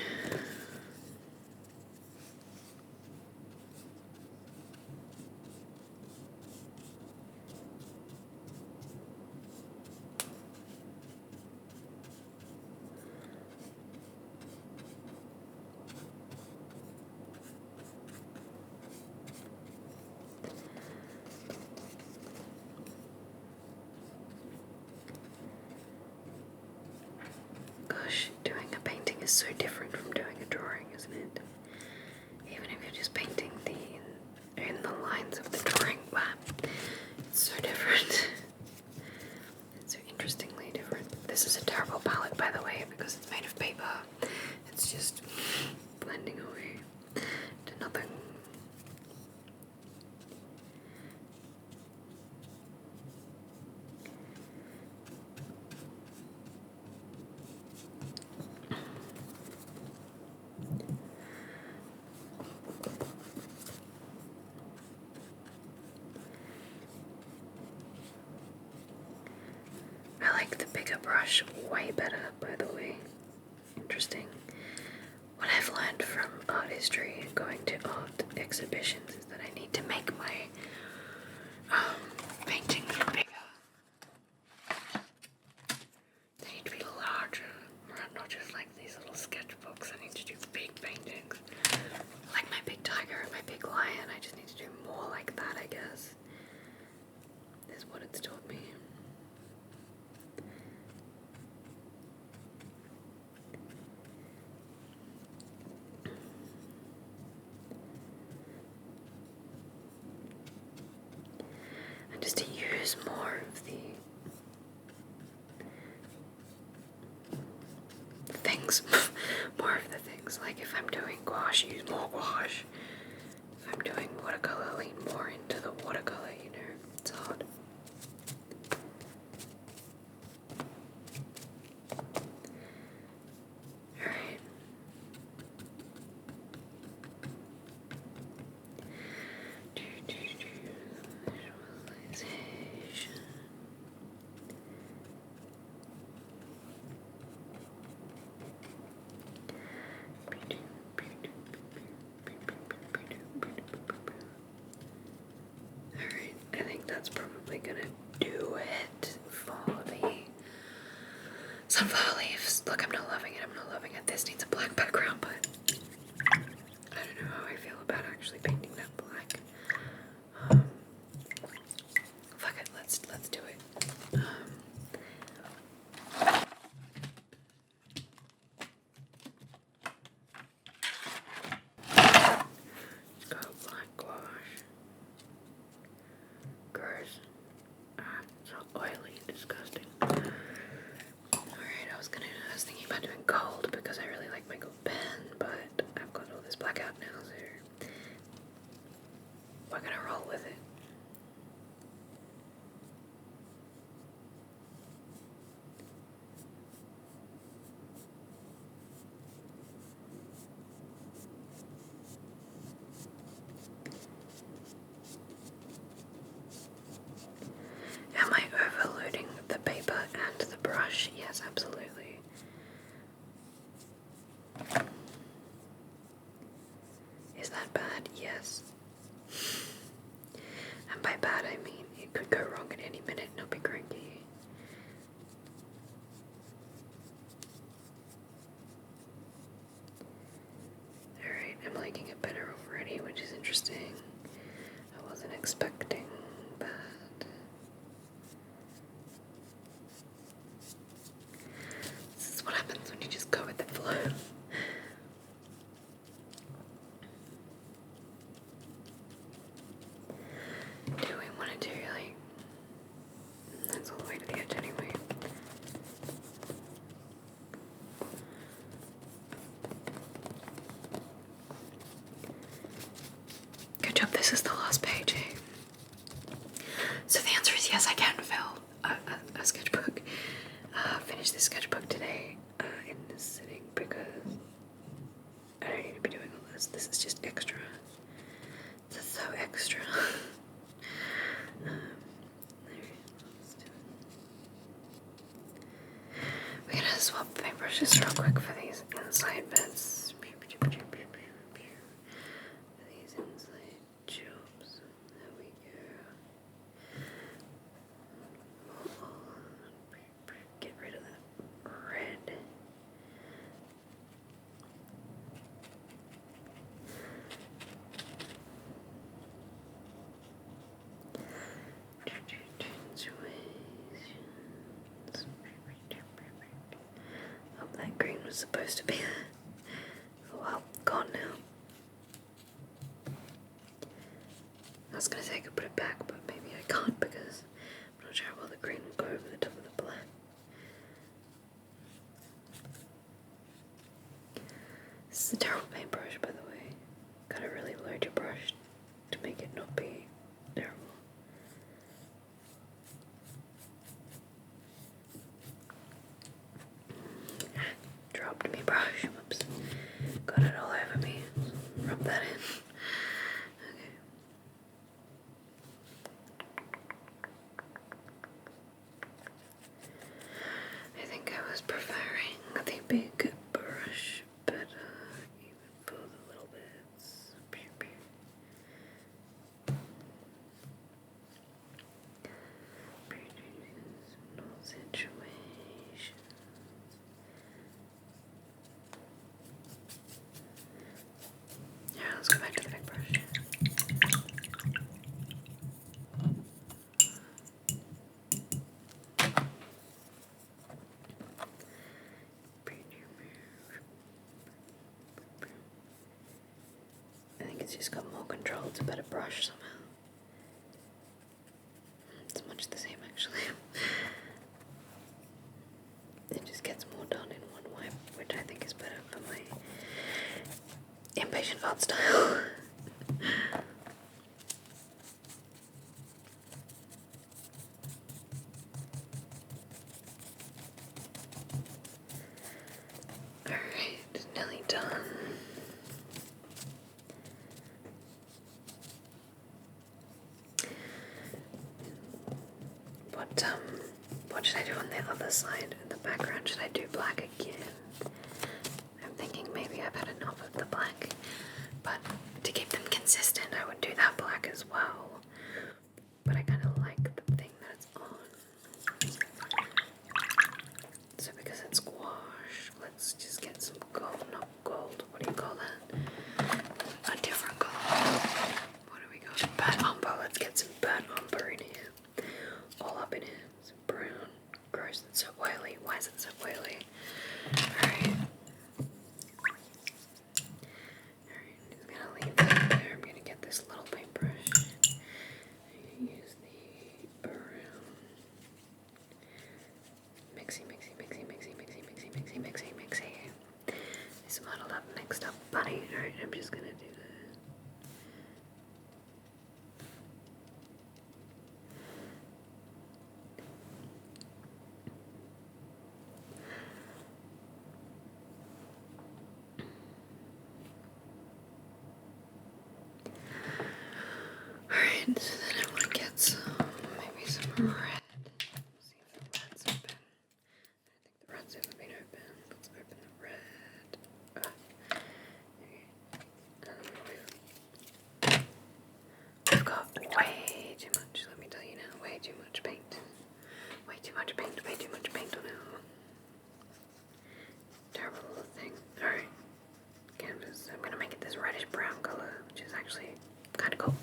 Gosh, doing a painting is so different from doing a drawing, isn't it? Even if you're just painting in the lines of the drawing, wow, it's so different. It's so interestingly different. This is a terrible palette, by the way, because it's made of paper. It's just blending away to nothing. I like the bigger brush way better, by the way. Interesting. What I've learned from art history and going to art exhibitions is that I need to make my paintings bigger. They need to be larger, not just like these little sketchbooks. I need to do big paintings. Like my big tiger and my big lion, I just need to do more like that, I guess. Is what it's taught me. And just to use more of the things, more of the things, like if I'm doing gouache, use more gouache. If I'm doing watercolor, lean more into the watercolor, you know, it's hard. Alright. Visualization. Alright, I think that's probably gonna do it for the sunflower leaves. Look, I'm not loving it, I'm not loving it. This needs a black background, but I don't know how I feel about actually painting that black. Fuck it, let's do it. Let's go black gouache. Gross. So oily and disgusting. Alright, I was thinking about doing gold because I really like my gold pen, but I've got all this black out now, so we're gonna roll with it. Am I overloading the paper and the brush? Yes, absolutely. Is that bad? Yes. And by bad I mean it could go wrong at any minute and I'll be cranky. Alright, I'm liking it better already, which is interesting. I wasn't expecting that. This is what happens when you just go with the flow. Do we want to do like... That's all the way to the edge anyway. Good job, this is the last page, eh? So the answer is yes, I can fill a sketchbook. Finish this sketchbook today in this sitting because I don't need to be doing all this. This is just extra. This is so extra. We're gonna swap paintbrushes real quick for these inside bits. These inside jobs. There we go. Get rid of that red. Oh, that green was supposed to be well, gone now. I was gonna say I could put it back, but maybe I can't because I'm not sure how well the green will go over the top of the black. This is a terrible paintbrush, by the way. Gotta really load your brush to make it not be terrible. Dropped me brush. Whoops. Got it all over me. Rub that in. Okay. I think I was preferring the big brush better, even for the little bits. Pew, pew. No situation. Yeah, let's go back to the big brush. I think it's just got more control. It's a better brush somehow. It's much the same actually. It just gets more done in one wipe, which I think is better for my impatient art style. Alright, nearly done. What should I do on the other side? In the background, should I do black again? I'm thinking maybe I've had enough of the black, but to keep them consistent, I would do that black as well. But I kind of like the thing that it's on. So because it's gouache, let's just get some gold, not gold, what do you call that? A different color. What do we got? Burnt umber, let's get some burnt umber in here. All up in here. Some brown. Gross, it's so oily. Why is it so oily? Alright. Alright, I'm just gonna leave that there. I'm gonna get this little paintbrush. I'm gonna use the brown. Mixy. This muddled up, mixed up bunny. Alright, I'm just gonna do that. painted, so then I want to get some, maybe some red. See if the red's open. I think the red's ever been open. Let's open the red. We've got way too much, let me tell you now, way too much paint. Way too much paint on our terrible little thing. Alright, canvas. I'm gonna make it this reddish brown color, which is actually kind of cool.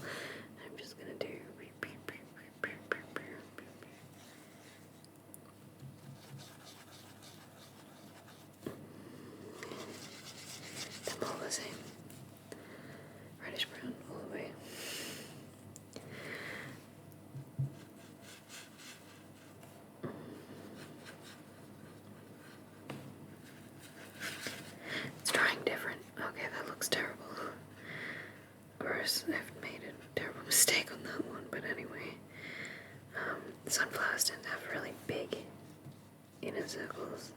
I'm just gonna do. Them all the same. Reddish brown all the way. It's drying different. Okay, that looks terrible. Of course, I've made a terrible mistake on that one, but anyway. Sunflowers tend to have really big inner circles,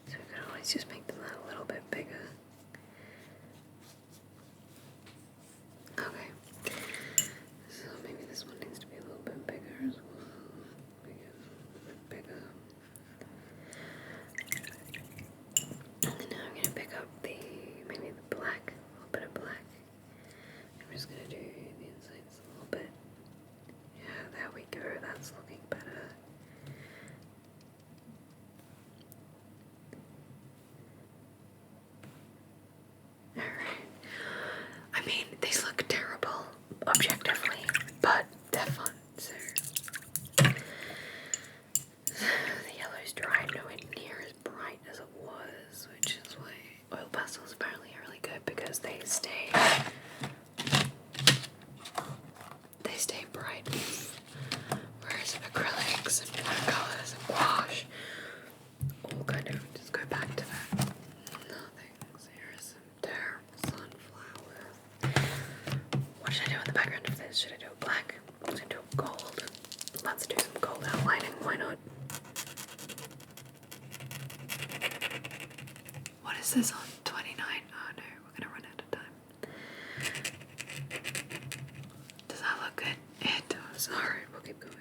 so we could always just make them that a little bit bigger. Okay, so maybe this one needs to be a little bit bigger as well. Maybe a little bit bigger. And now I'm gonna pick up maybe the black, a little bit of black. I'm just gonna do the insides a little bit. Yeah, there we go, that's looking better. Alright. I mean, these look terrible, objectively, but they're fun, so. The yellow's dried nowhere near as bright as it was, which is why oil pastels apparently are really good because they stay bright. Whereas acrylics and watercolors and gouache all kind of just go back to that nothings. Here are some terrible sunflowers. What should I do in the background of this? Should I do a black? Should I do a gold? Let's do some gold outlining, why not? What is this on? 29? Oh no, we're gonna run out of time. Does that look good? It does. Alright, we'll keep going.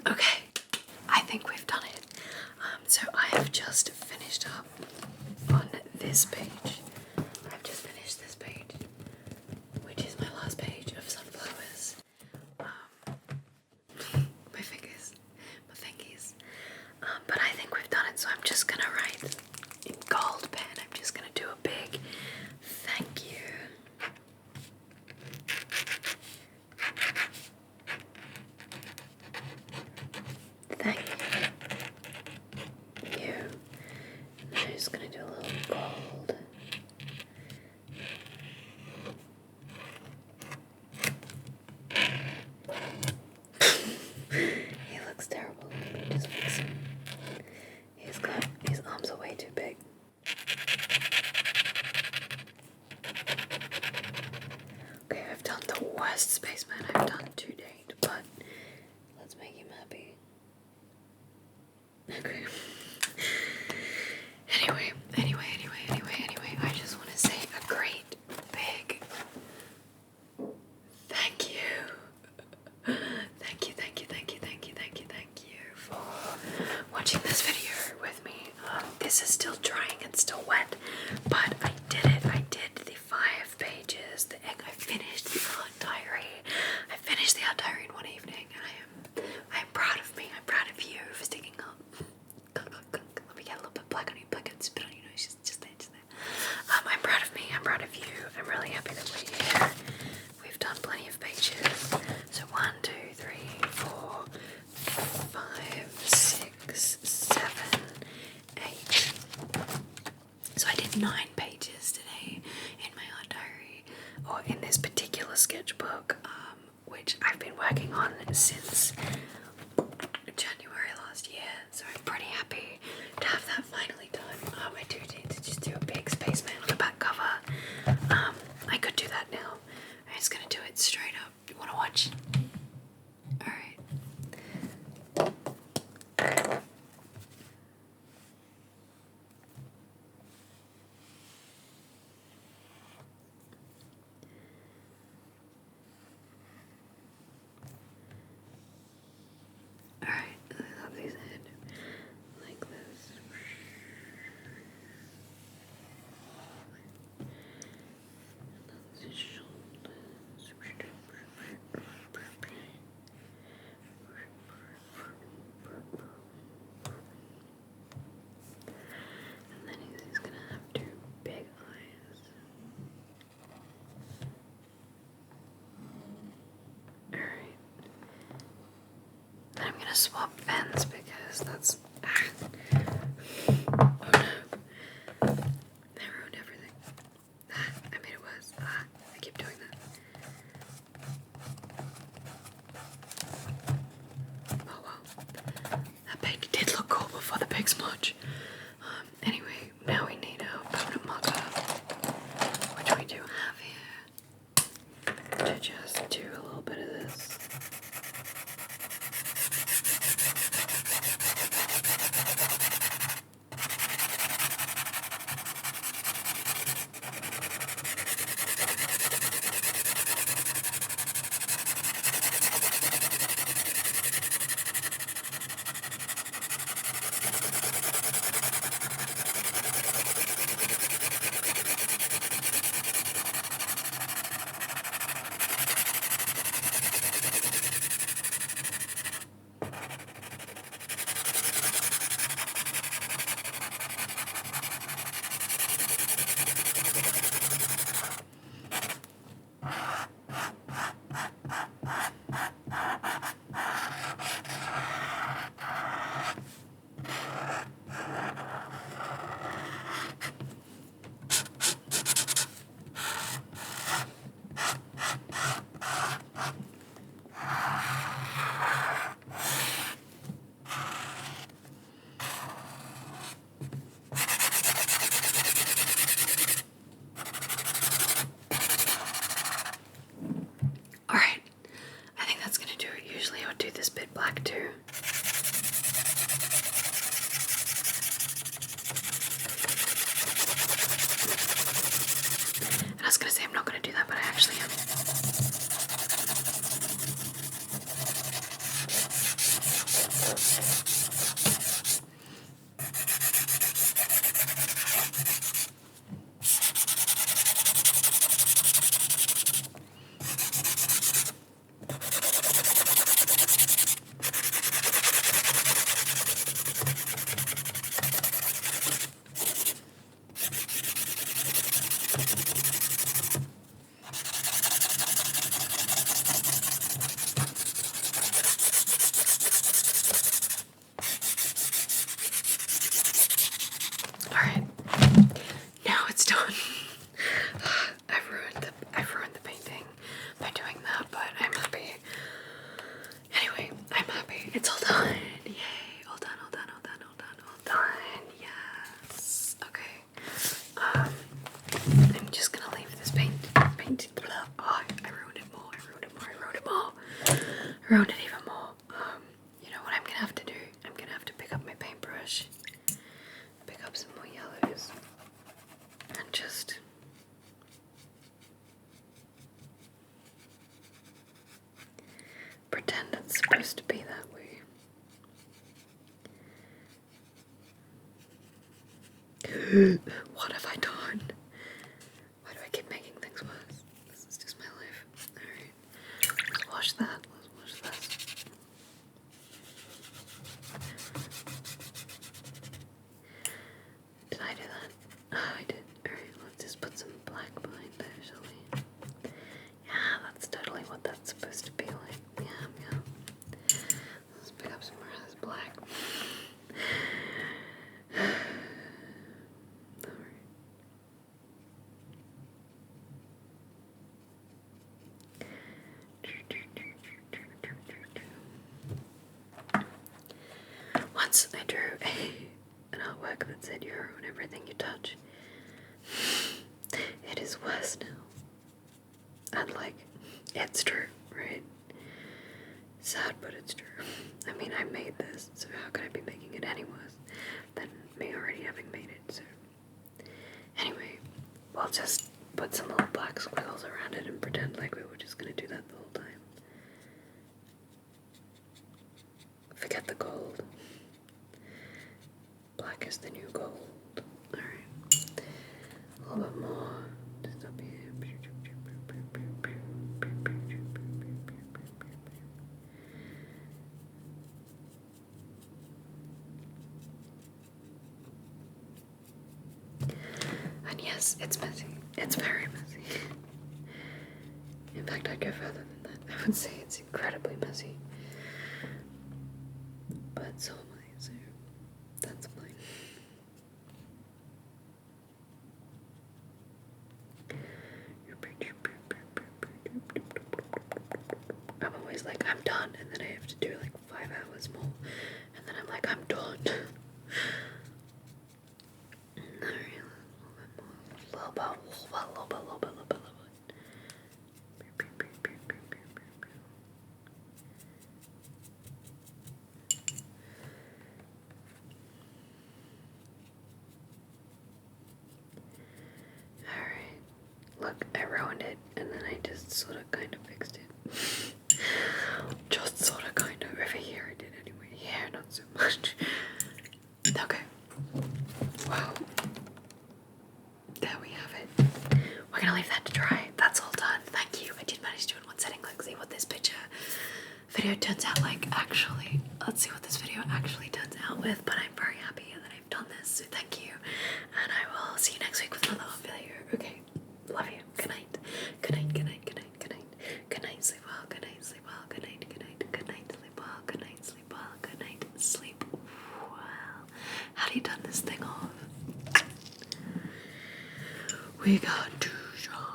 Okay, I think we've done it. So I have just finished up on this page. I've just finished this page, which is my last page of sunflowers. My fingies. But I think we've done it, so I'm just gonna write in gold pen. I'm just gonna do a big thank you. Thank you. And I'm just gonna do a little gold. He looks terrible. Let me just fix him. His arms are way too big. Okay, I've done the worst spaceman I've done to date, but let's make him happy. Okay. Anyway, I just want to say a great big thank you. Thank you for watching this video with me. This is still drying and still wet, but I did it. I did the 5 pages. I finished the art diary. I finished the art diary in one evening, and I am proud of me. I'm proud of you for sticking up. Let me get a little bit black on you. Black and spit on you. No, just there. I'm proud of me. I'm proud of you. I'm really happy that we're here. colour sketchbook, which I've been working on since January last year, so I'm pretty happy to have that finally done. I do need to just do a big spaceman on the back cover. I could do that now. I'm just gonna do it straight up. You wanna watch? Alright. Alright, I love these head like this. And then he's gonna have two big eyes. Alright. Then I'm gonna swap pens because that's. Oh no. They ruined everything. I made it worse. I keep doing that. Oh well. That paint did look cool before the big smudge. Anyway, now we need a permanent marker, which we do have here, to just do a little bit of this. Alright, I think that's gonna do it. Usually I would do this bit black too. And I was gonna say I'm not gonna do that, but I actually am. Alright, now it's done. I've ruined the painting by doing that, but I'm happy. Anyway, I'm happy. It's all done. Yay! All done, all done, all done, all done, all done. Yes. Okay. I'm just gonna leave this paint. Oh, I ruined it more. I ruined it even more. You know what I'm gonna have to do? I'm gonna have to pick up my paintbrush, pick up some more yellows, and just pretend it's supposed to be that way. What have I done? Why do I keep making things worse? This is just my life. Alright, let's wash that. Let's wash this. Did I do that? Oh, I did. Alright, let's just put some black behind there, shall we? Yeah, that's totally what that's supposed to be like. Yeah. Let's pick up some more of this black. Alright. once I drew an artwork that said "You own everything you touch." It is worse now. And like, it's true, right? Sad, but it's true. I mean, I made this, so how could I be making it any worse than me already having made it? So anyway, we'll just put some little black squiggles around it and pretend like we were just gonna do that the whole time. Forget the gold. Black is the new gold. Alright. A little bit more. Just up here. And yes, it's messy. It's very messy. In fact, I'd go further than that. I would say it's incredibly messy. But so am I, so that's fine. I'm always like, I'm done, and then I have to do like 5 hours more, and then I'm like, I'm done. Alright, look, I ruined it, and then I just sort of kind of fixed it. Just sort of kind of. Over here I did anyway. Yeah, not so much. Okay. Wow. There we have it. We're gonna leave that to dry. That's all done. Thank you. I did manage to do it in one setting. Let's see what this video turns out like actually. Let's see what this video actually turns out with, but I'm very happy that I've done this, so thank you. And I will see you next week with another video. Okay. Love you. Good night. Good night, good night, good night, good night. Good night, sleep well, good night, sleep well, good night, good night, good night, sleep well, good night, sleep well, good night, sleep well. How do you turn this thing off? We got